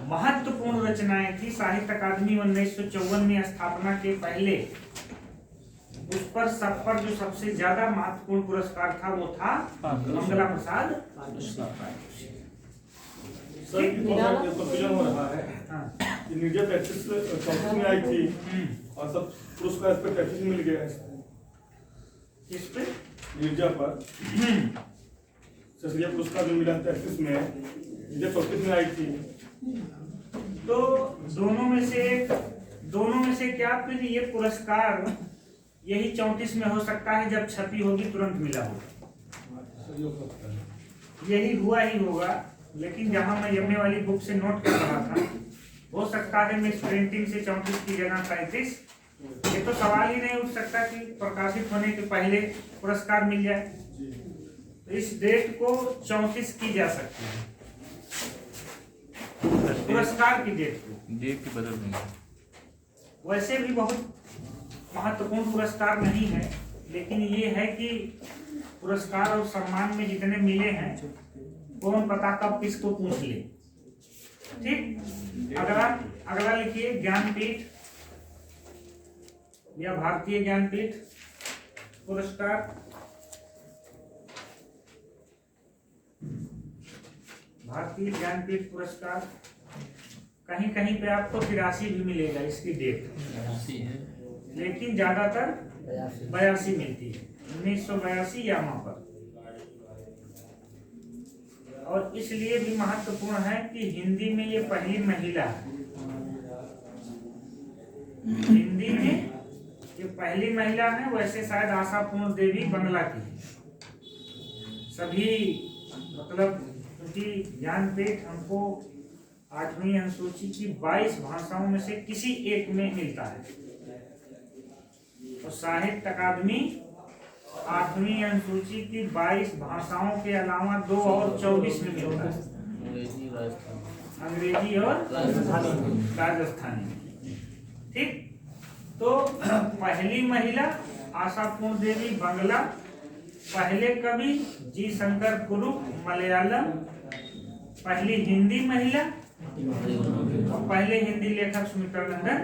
महत्वपूर्ण रचनाएं थी साहित्य अकादमी 1954 में स्थापना के पहले, उस पर सब पर जो सबसे ज्यादा महत्वपूर्ण पुरस्कार था वो था मंगला प्रसाद पारितोषिक। सर ये कंफ्यूजन हो रहा है। हाँ। ये नीरजा टैक्सिस कंपनी में आई थी और सब पुरस्कार इस पे टैक्सिस मिल गया है। किस पे? नीरजा पर सेक्सरिया पुरस्कार जो मिला टैक्सिस में, नीरजा 34 में आई थी। तो दोनों में से क्या फिर ये पुरस्कार यही 34 में हो सकता है, जब छपी होगी तुरंत मिला होगा, यही हुआ ही होगा। लेकिन जहां मैं एमए वाली बुक से नोट कर रहा था, हो सकता है मिस प्रिंटिंग से 34 की जगह 35। ये तो सवाल ही नहीं उठ सकता कि प्रकाशित होने के पहले पुरस्कार मिल जाए। तो इस डेट को 34 की जा सकती है, पुरस्कार की डेट को। डेट की बदल देंगे। वैसे भी बहुत महत्वपूर्ण पुरस्कार नहीं है, लेकिन ये है कि पुरस्कार और सम्मान में जितने मिले हैं, कौन पता कब किसको पूछ ले। ठीक, अगला लिखिए ज्ञानपीठ या भारतीय ज्ञानपीठ पुरस्कार। भारतीय ज्ञानपीठ पुरस्कार कहीं कहीं पे आपको 83 भी मिलेगा इसकी डेट, लेकिन ज्यादातर 82 मिलती है, 1982 यामा पर। और इसलिए भी महत्वपूर्ण है कि हिंदी में ये पहली महिला है, हिंदी में ये पहली महिला है। वैसे शायद आशापूर्ण देवी बंगला की है। सभी मतलब क्योंकि ज्ञानपीठ हमको 8वीं अनुसूची की 22 भाषाओं में से किसी एक में मिलता है, और साहित्य अकादमी 8वीं अनुसूची की 22 भाषाओं के अलावा 2 और 24 में मिलता है, अंग्रेजी और राजस्थानी। ठीक, तो पहली महिला आशापूर्ण देवी बंगला, पहले कवि जी शंकर कुरुप मलयालम, पहली हिंदी महिला और पहले हिंदी लेखक सुमित्रा नंदन।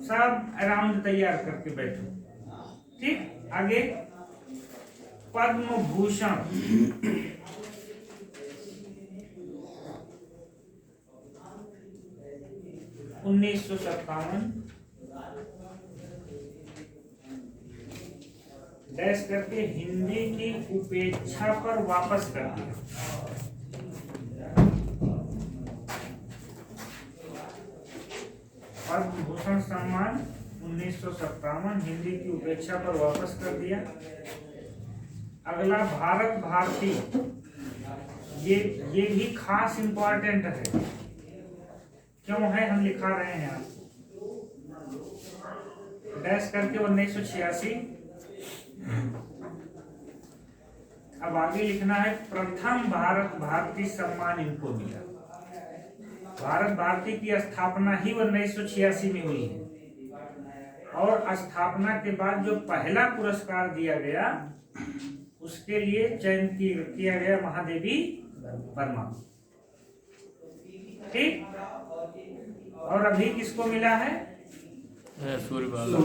सब अराउंड तैयार करके बैठो। ठीक, आगे पद्म भूषण 1957 डैश करके हिंदी की उपेक्षा पर वापस कर दिया। पद्म भूषण सम्मान 1957 हिंदी की उपेक्षा पर वापस कर दिया। अगला भारत भारती, ये भी खास इंपॉर्टेंट है। क्यों है, हम लिखा रहे हैं आपको डैश करके 1986। अब आगे लिखना है प्रथम भारत भारती सम्मान इनको मिला। भारत भारती की स्थापना ही 1986 में हुई है और स्थापना के बाद जो पहला पुरस्कार दिया गया उसके लिए चयन किया गया महादेवी वर्मा। ठीक, और अभी किसको मिला है? सूर्यबाला।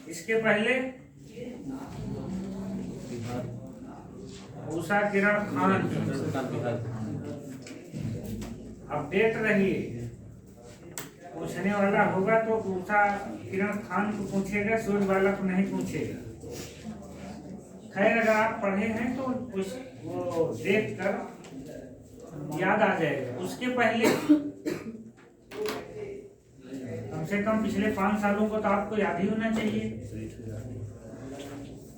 इसके पहले उषा किरण खान। अपडेट रहिए, पूछने वाला होगा तो उषा किरण खान को पूछेगा, सूर्यबाला को नहीं पूछेगा। खैर, अगर आप पढ़े हैं तो वो देख कर याद आ जाएगा। उसके पहले कम से कम पिछले 5 सालों को तो आपको याद ही होना चाहिए।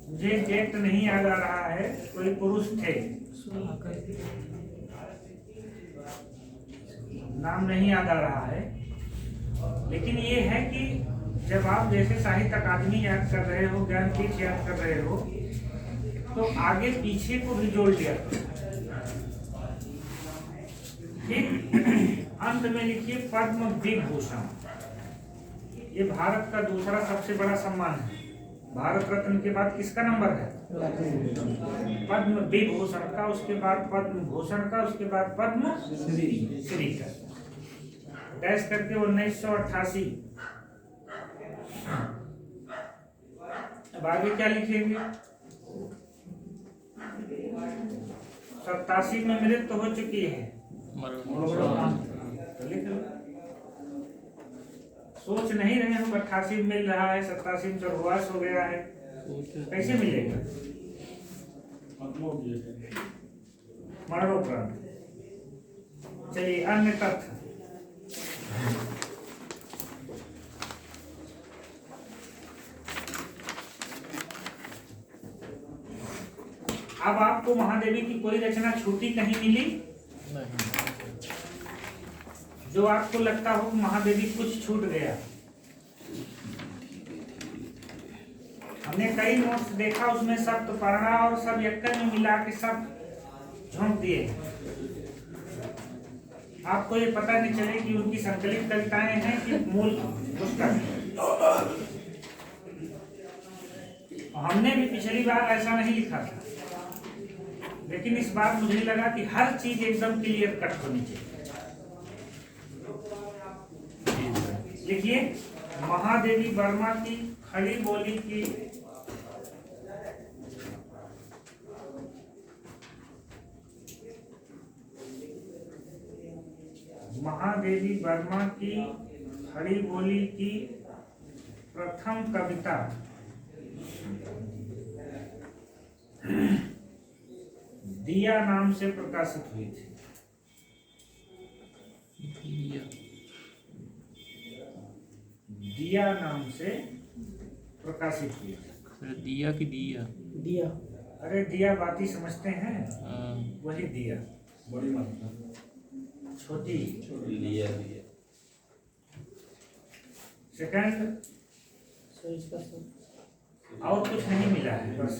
मुझे डेट नहीं याद आ रहा है, कोई पुरुष थे, नाम नहीं याद आ रहा है, लेकिन ये है कि जब आप जैसे साहित्य अकादमी याद कर रहे हो, ज्ञानपीठ याद कर रहे हो, तो आगे पीछे को भी जोड़ लिया। ठीक, अंत में लिखिए पद्म विभूषण। ये भारत का दूसरा सबसे बड़ा सम्मान है। भारत रत्न के बाद किसका नंबर है? पद्म विभूषण का, उसके बाद पद्म भूषण का, उसके बाद पद्म श्री का। डैश करके 1988। अब आगे क्या लिखेंगे? 87 में मृत्यु हो चुकी है। लिख लो, सोच नहीं रहे हम 88 में मिल रहा है, 87 में स्वर्गवास हो गया है, कैसे मिलेगा? मरणोपरांत। चलिए अन्य तथ्य। अब आपको महादेवी की कोई रचना छूटी कहीं मिली? जो आपको लगता हो महादेवी कुछ छूट गया। हमने कई नोट्स देखा, उसमें सब पर्णा और सब यक्कर में मिला के सब झोंक दिए। आपको ये पता नहीं चले कि उनकी संकलित कविताएं हैं कि मूल पुस्तक। हमने भी पिछली बार ऐसा नहीं लिखा था, लेकिन इस बार मुझे लगा कि हर चीज एकदम क्लियर कट होनी चाहिए। लिखिए महादेवी वर्मा की खड़ी बोली की महादेवी वर्मा की खड़ी बोली की प्रथम कविता दिया नाम से प्रकाशित हुई थी। दिया नाम से प्रकाशित हुई थी। दिया की दिया? दिया। अरे दिया बाती समझते हैं, वही दिया। बड़ी मात्रा, छोटी लिया लिया। सेकंड, और कुछ नहीं मिला है, बस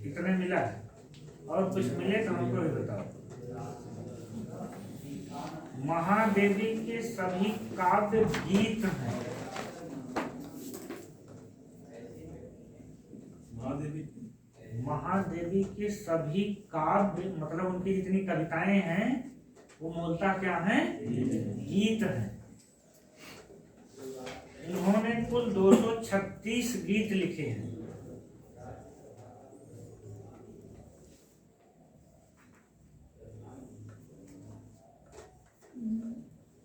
इतना मिला है। और कुछ मिले तो हमको भी बताओ। महादेवी के सभी काव्य गीत हैं। महादेवी के सभी काव्य मतलब उनकी जितनी कविताएं हैं वो मूलतः क्या हैं? गीत हैं। इन्होंने कुल 236 गीत लिखे हैं।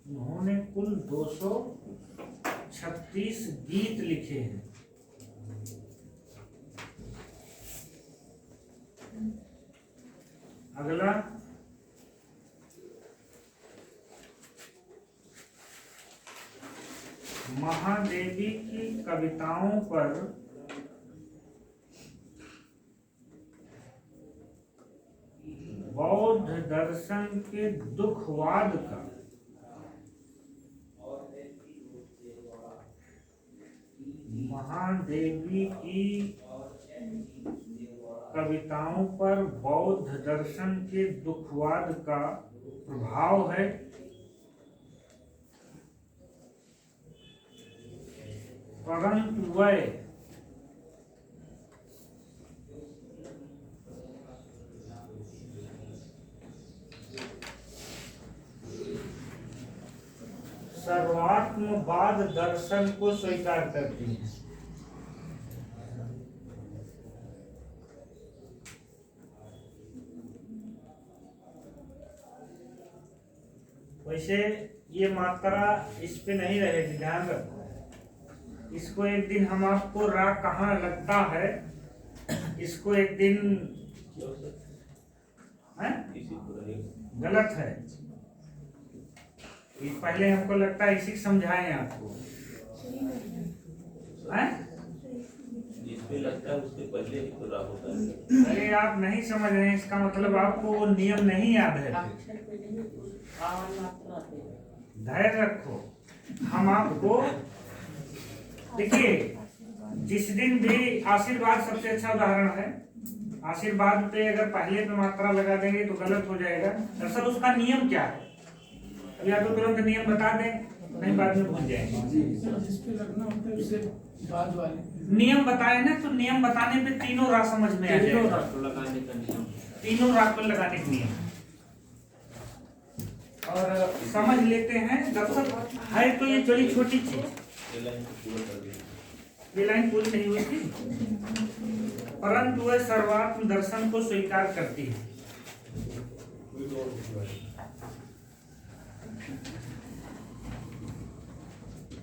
इन्होंने कुल 236 गीत लिखे हैं। अगला महादेवी की कविताओं पर बौद्ध दर्शन के दुखवाद का महादेवी की कविताओं पर बौद्ध दर्शन के दुखवाद का प्रभाव है। परंतु वह सर्वात्मवाद दर्शन को स्वीकार करती है। वैसे ये मात्रा इस पे नहीं रहेगी, ध्यान रखो। इसको एक दिन हम आपको राग कहाँ लगता है, इसको एक दिन गलत है। ये पहले हमको लगता है इसी समझाएं आपको, जिसपे लगता है उसके पहले ही तो राग होता है। अरे आप नहीं समझ रहे हैं, इसका मतलब आपको वो नियम नहीं याद है। धैर्य रखो। हम आपको देखिए, जिस दिन भी आशीर्वाद सबसे अच्छा उदाहरण है। आशीर्वाद पे अगर पहले पे मात्रा लगा देंगे तो गलत हो जाएगा। दरअसल उसका नियम क्या है, अभी आपको तुरंत नियम बता दें, नहीं बाद में भूल जाएंगे। जिस पे लगना होता है उसे बाद वाले नियम बताए ना, तो नियम बताने पे तीनों राग समझ में आ जाएगा। तीनों राग को लगाने का नियम, तीनों राग पर लगाने का नियम और समझ लेते हैं। दरअसल है तो ये बड़ी छोटी चीज, ये लाइन पूरी नहीं हुई थी। परंतु वह सर्वात्म दर्शन को स्वीकार करती है।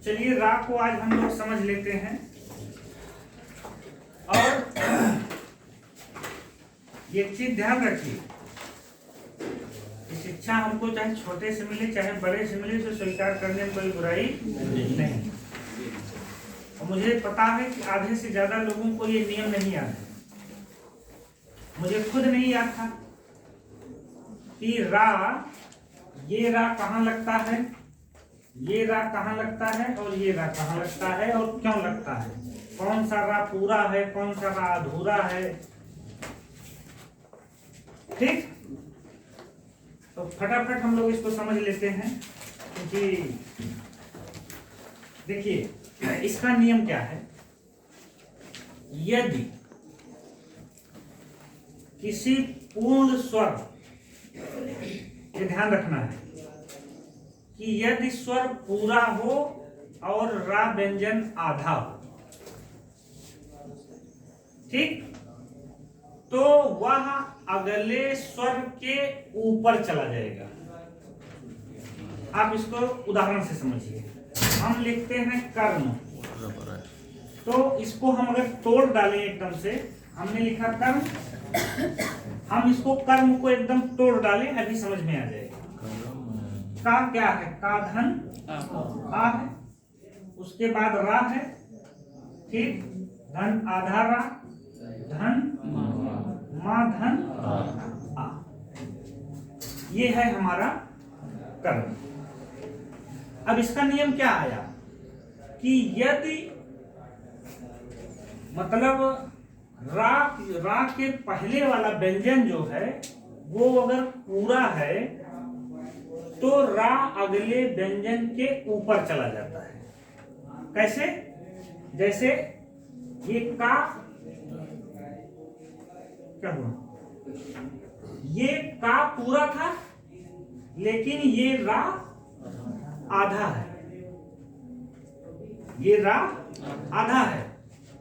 चलिए राग को आज हम लोग समझ लेते हैं। और ये चीज ध्यान रखिए, शिक्षा हमको चाहे छोटे से मिले चाहे बड़े से मिले तो स्वीकार करने में कोई बुराई नहीं। और मुझे पता है कि आधे से ज्यादा लोगों को ये नियम नहीं याद है। मुझे खुद नहीं याद था कि ये रा कहाँ लगता है, ये रा कहाँ लगता है और ये रा कहाँ लगता है और क्यों लगता है, कौन सा रा पूरा है कौन सा रा अधूरा है। ठीक, तो फटाफट हम लोग इसको समझ लेते हैं। क्योंकि देखिए इसका नियम क्या है, यदि किसी पूर्ण स्वर, ये ध्यान रखना है कि यदि स्वर पूरा हो और रा व्यंजन आधा हो, ठीक, तो वह अगले स्वर के ऊपर चला जाएगा। आप इसको उदाहरण से समझिए। हम लिखते हैं कर्म, तो इसको हम अगर तोड़ डालें एकदम से, हमने लिखा कर्म, हम इसको कर्म को एकदम तोड़ डालें, अभी समझ में आ जाएगा। का क्या है, का धन आ है, उसके बाद रा है, ठीक, धन आधा रा, धन मा धन आ, ये है हमारा कर्म। अब इसका नियम क्या आया कि यदि मतलब रा के पहले वाला व्यंजन जो है वो अगर पूरा है तो रा अगले व्यंजन के ऊपर चला जाता है। कैसे? जैसे ये का क्या हुआ? ये का पूरा था, लेकिन ये रा आधा है, ये रा आधा है।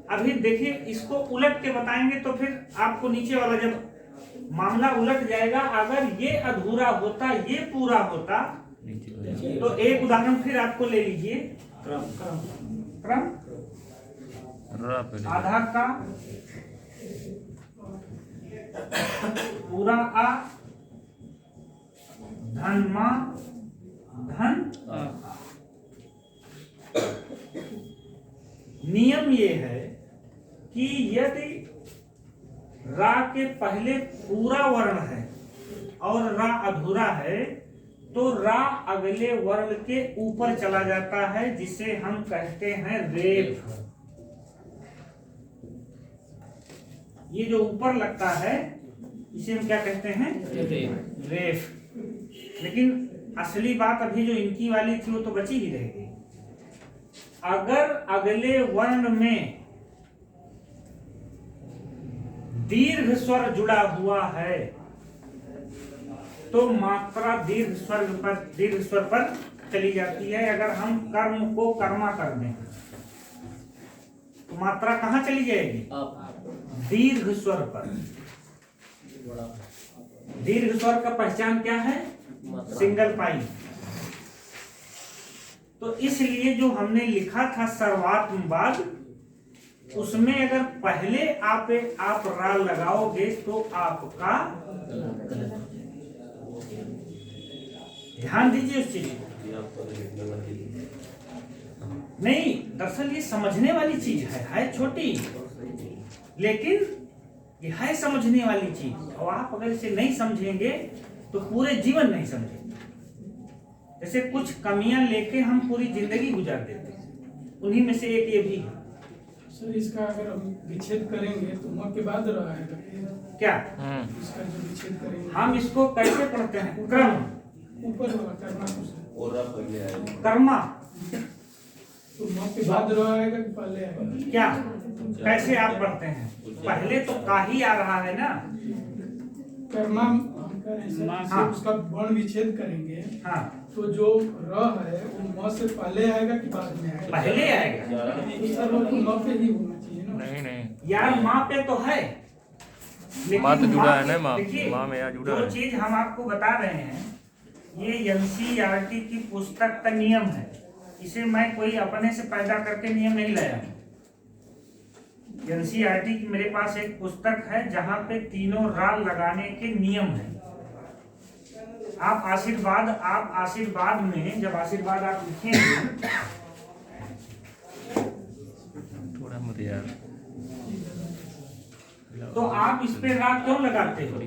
अभी देखिए, इसको उलट के बताएंगे तो फिर आपको नीचे वाला जब मामला उलट जाएगा। अगर ये अधूरा होता, ये पूरा होता, तो एक उदाहरण फिर आपको ले लीजिए। क्रम आधा का पूरा आ धन मा धन आ। नियम ये है कि यदि रा के पहले पूरा वर्ण है और रा अधूरा है, तो रा अगले वर्ण के ऊपर चला जाता है, जिसे हम कहते हैं रेफ। ये जो ऊपर लगता है इसे हम क्या कहते हैं? रेफ। लेकिन असली बात अभी जो इनकी वाली थी वो तो बची ही रहेगी। अगर अगले वर्ण में दीर्घ स्वर जुड़ा हुआ है तो मात्रा दीर्घ स्वर पर चली जाती है। अगर हम कर्म को कर्मा कर दें तो मात्रा कहाँ चली जाएगी? दीर्घ स्वर पर। दीर्घ स्वर का पहचान क्या है? सिंगल पाई। तो इसलिए जो हमने लिखा था सर्वात्मवाद, उसमें अगर पहले आप रा लगाओगे तो आपका, ध्यान दीजिए उस चीज को। नहीं, दरअसल ये समझने वाली चीज है छोटी, लेकिन ये है समझने वाली चीज। और आप अगर इसे नहीं समझेंगे तो पूरे जीवन नहीं समझेंगे। जैसे कुछ कमियां लेके हम पूरी जिंदगी गुजार देते हैं, उन्हीं में से एक ये भी है। सर इसका अगर हम विच्छेद करेंगे तो म के बाद रहेगा क्या? इसका जो विच्छेद करेंगे हम इसको कैसे पढ़ते हैं? क्रम ऊपर वाला कर्मा कर्मा। तो म के बाद रहेगा कि पहले आएगा? क्या कैसे आप पढ़ते हैं? पहले तो का ही आ रहा है ना। कर्मा हम कह रहे हैं सर, हाँ। उसका वर्ण विच्छेद करेंगे हाँ, तो जो र है वो म से पहले आएगा कि बाद में आएगा? पहले आएगा। तो सर वो तो म पे ही होना चाहिए ना। नहीं यार माँ पे तो है, लेकिन माँ तो जुड़ा है ना, माँ देखिए, माँ में यहाँ जुड़ा जो है। चीज हम आपको बता रहे हैं ये एनसीईआरटी की पुस्तक का नियम है। इसे मैं कोई अपने से पैदा करके नियम नहीं लाया। एनसीईआरटी की मेरे पास एक पुस्तक है जहाँ पे तीनों रा लगाने के नियम है। आप आशीर्वाद में जब आशीर्वाद आप लिखेंगे, थोड़ा मत यार, तो आप इस पे रा क्यों लगाते हो?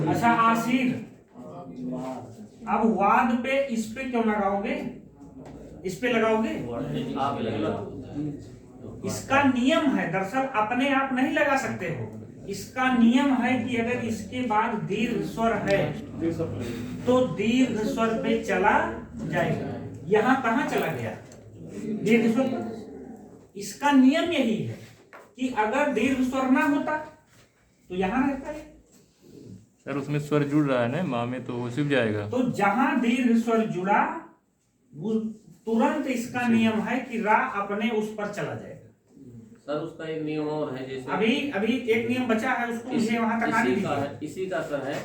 अच्छा, आशीर। अब वाद पे इस पे क्यों लगाओगे? इस पे लगाओगे? इसका नियम है, दरअसल अपने आप नहीं लगा सकते हो। इसका नियम है कि अगर इसके बाद दीर्घ स्वर है तो दीर्घ स्वर पे चला जाएगा। यहाँ कहाँ चला गया? दीर्घ स्वर पर। इसका नियम यही है कि अगर दीर्घ स्वर ना होता तो यहाँ रहता है। सर उसमें स्वर जुड़ रहा है ना माँ में, तो वो सिप जाएगा। तो जहां दीर्घ स्वर जुड़ा वो तुरंत इसका नियम है कि रा अपने उस पर चला जाएगा। सर उसका एक नियम और है, जैसे अभी एक नियम बचा है, उसको मुझे वहां तक आने दीजिए। इसी का सर है,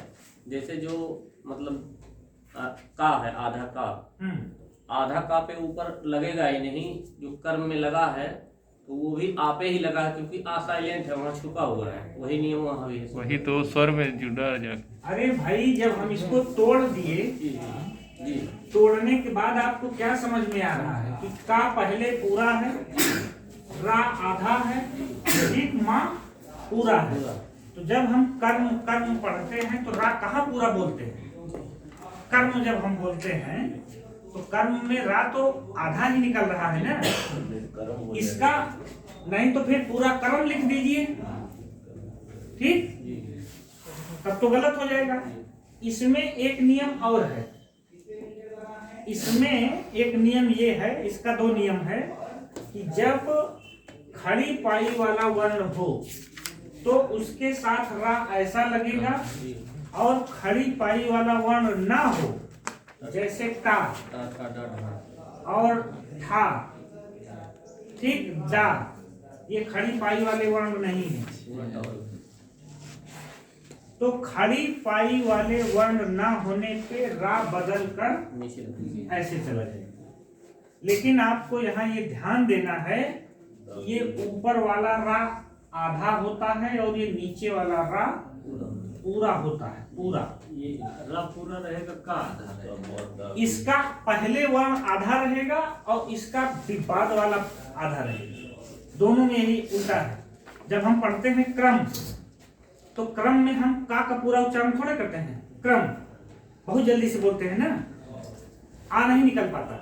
जैसे जो मतलब का है, आधा का, आधा का पे ऊपर लगेगा ही नहीं। जो कर्म में लगा है तो वो भी आपे ही लगा है, क्योंकि आ साइलेंट है, वहाँ छुपा हुआ है। वही नियम वहाँ भी है। वही तो स्वर में जुड़ा जाके। अरे भाई, जब हम इसको तोड़ दिए, जी, तोड़ने के बाद आपको क्या समझ में आ रहा है कि का पहले पूरा है, रा आधा है, ठीक, माँ पूरा है। तो जब हम कर्म पढ़ते हैं तो रा कहाँ पूरा बोलते हैं? कर्म जब हम बोलते हैं तो कर्म में रा तो आधा ही निकल रहा है ना। इसका नहीं तो फिर पूरा कर्म लिख दीजिए, ठीक, तब तो गलत हो जाएगा। इसमें एक नियम और है। इसमें एक नियम ये है, इसका दो नियम है कि जब खड़ी पाई वाला वर्ण हो तो उसके साथ रा ऐसा लगेगा, और खड़ी पाई वाला वर्ण ना हो जैसे टा और ठा, ठीक, डा, ये खड़ी पाई वाले वर्ण नहीं है। तो खड़ी पाई वाले वर्ण ना होने पे रा बदल कर ऐसे चला जाएगा। लेकिन आपको यहाँ ये ध्यान देना है, ये ऊपर वाला रा आधा होता है और ये नीचे वाला रा पूरा होता है, पूरा। ये रा पूरा रहेगा का आधा, इसका पहले वर्ण आधा रहेगा और इसका बाद वाला आधा रहेगा, दोनों में यही उल्टा है। जब हम पढ़ते हैं क्रम, तो क्रम में हम का पूरा उच्चारण थोड़े करते हैं, क्रम बहुत जल्दी से बोलते हैं ना, आ नहीं निकल पाता।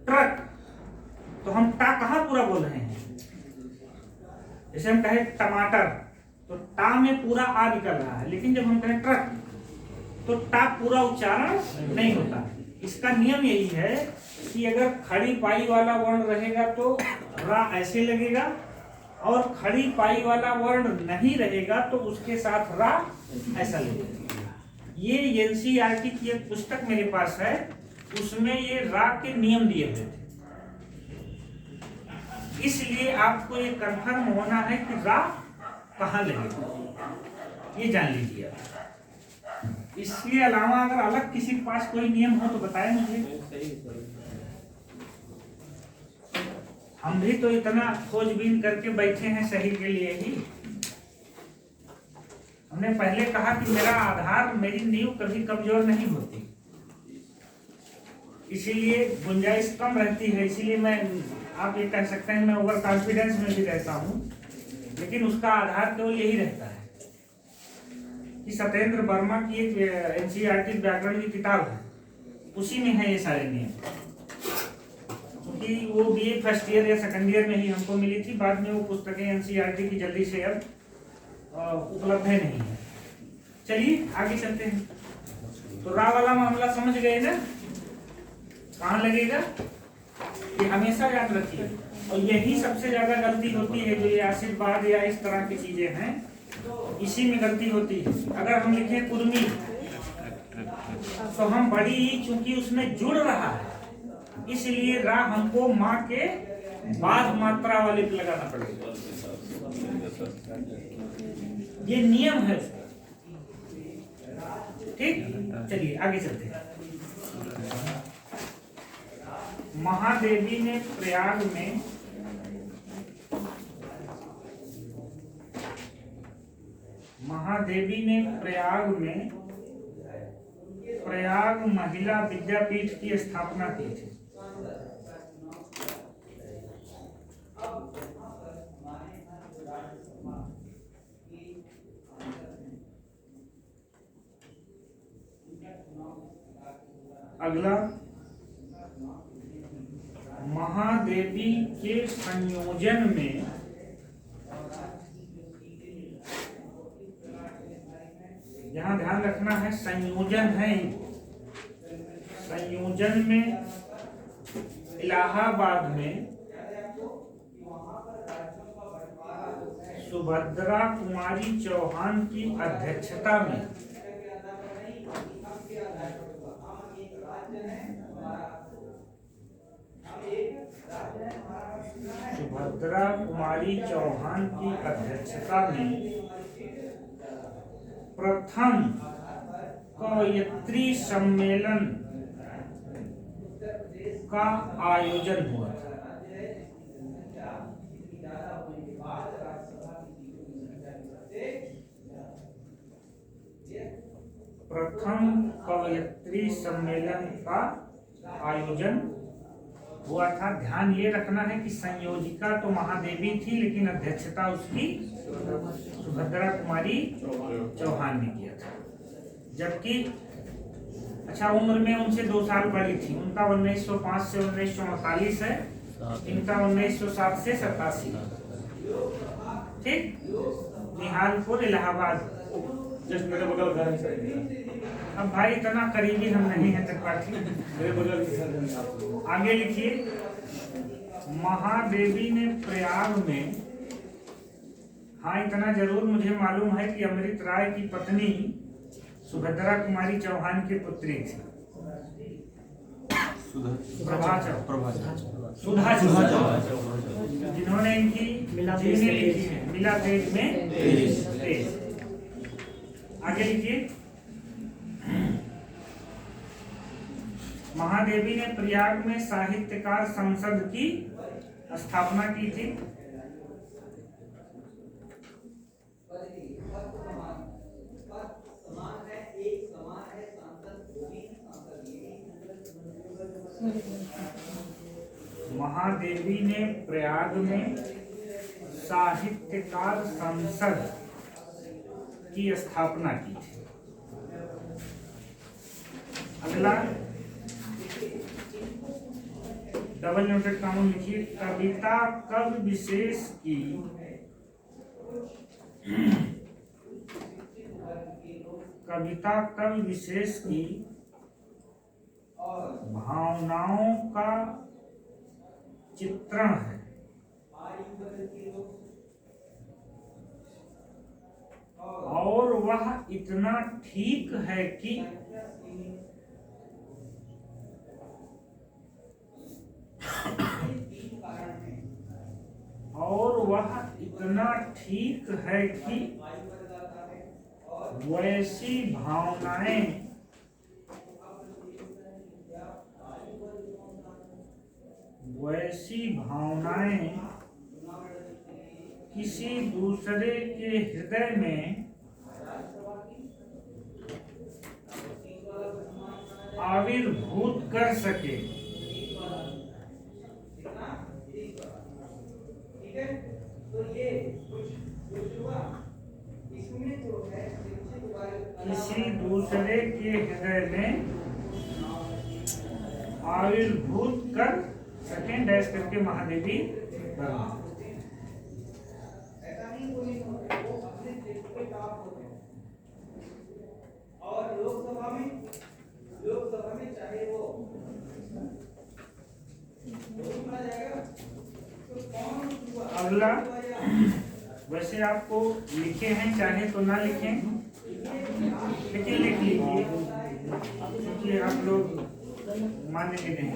ट्रक, तो हम टा कहाँ पूरा बोल रहे हैं? जैसे हम कहें टमाटर, तो टा में पूरा आ निकल रहा है, लेकिन जब हम कहें ट्रक तो टा पूरा उच्चारण नहीं होता। इसका नियम यही है कि अगर खड़ी पाई वाला वर्ण रहेगा तो रा ऐसे लगेगा, और खड़ी पाई वाला वर्ण नहीं रहेगा तो उसके साथ रा ऐसा लगेगा। ये एनसीईआरटी की एक पुस्तक मेरे पास है, उसमें ये रा के नियम दिए हुए थे। इसलिए आपको ये कंफर्म होना है कि रा कहाँ लगेगा, ये जान लीजिए। इसके अलावा अगर अलग किसी के पास कोई नियम हो तो बताएं मुझे। हम भी तो इतना खोजबीन करके बैठे हैं सही के लिए ही। हमने पहले कहा कि मेरा आधार, मेरी नींव कभी कमजोर नहीं होती, इसीलिए गुंजाइश कम रहती है। इसीलिए मैं, आप ये कह सकते हैं, मैं ओवर कॉन्फिडेंस में भी रहता हूँ, लेकिन उसका आधार केवल यही रहता है कि सत्येंद्र वर्मा की एक एनसीईआरटी व्याकरण की किताब है, उसी में है ये सारे नियम। क्योंकि वो बीए फर्स्ट ईयर या सेकंड ईयर में ही हमको मिली थी, बाद में वो पुस्तकें एनसीईआरटी की जल्दी से अब उपलब्ध है नहीं है। चलिए आगे चलते हैं। तो रा वाला मामला समझ गए ना, कहाँ लगेगा ये हमेशा याद रखिए। और यही सबसे ज्यादा गलती होती है, जो ये आशीर्वाद या इस तरह की चीजें हैं, इसी में गलती होती है। अगर हम लिखें कुर्मी, तो हम बड़ी ई चूंकि उसमें जुड़ रहा है, इसलिए रा हमको माँ के बाद मात्रा वाले पे लगाना पड़ेगा। ये नियम है, ठीक। चलिए आगे चलते हैं। महादेवी ने प्रयाग में प्रयाग महिला विद्यापीठ की स्थापना की थी। अगला, महादेवी के संयोजन में यहाँ ध्यान रखना है, संयोजन है। संयोजन में इलाहाबाद में सुभद्रा कुमारी चौहान की अध्यक्षता में प्रथम कवयित्री सम्मेलन का आयोजन हुआ था। प्रथम कवयित्री सम्मेलन का आयोजन हुआ था। ध्यान ये रखना है कि संयोजिका तो महादेवी थी, लेकिन अध्यक्षता उसकी सुभद्रा कुमारी चौहान ने किया था। जबकि अच्छा, उम्र में उनसे 2 साल बड़ी थी। उनका 1905 से 1948 है, इनका 1907 से 87। ठीक, निहालपुर इलाहाबाद। जस्ट मेरे बगल घर है। अब भाई इतना करीबी हम नहीं है त्रिपाठी। मेरे बगल की सर। आगे लिखिए। महादेवी ने प्रयाग में, हाँ इतना जरूर मुझे मालूम है कि अमृत राय की पत्नी सुभद्रा कुमारी चौहान की पुत्री थी। सुधा चौहान, जिन्होंने इनकी जीवनी लिखी है, मिला तेज में तेज। आगे लिखिए। महादेवी ने प्रयाग में साहित्यकार संसद की स्थापना की थी। महादेवी ने प्रयाग में साहित्यकार संसद की स्थापना की थी। अगला डबल नोटेड कानून लिखिए। कविता कवि विशेष की भावनाओं का चित्रण है। और वह इतना ठीक है कि वैसी भावनाएं किसी दूसरे के हृदय में आविर्भूत कर सके। किसी दूसरे के हृदय में आविर्भूत कर सकें, डैश करके महादेवी वर्मा। और लोकसभा में चाहे वो अगला, वैसे आपको लिखे हैं, चाहे तो ना लिखें, लेकिन लिख लीजिए क्योंकि आप लोग मानेंगे नहीं।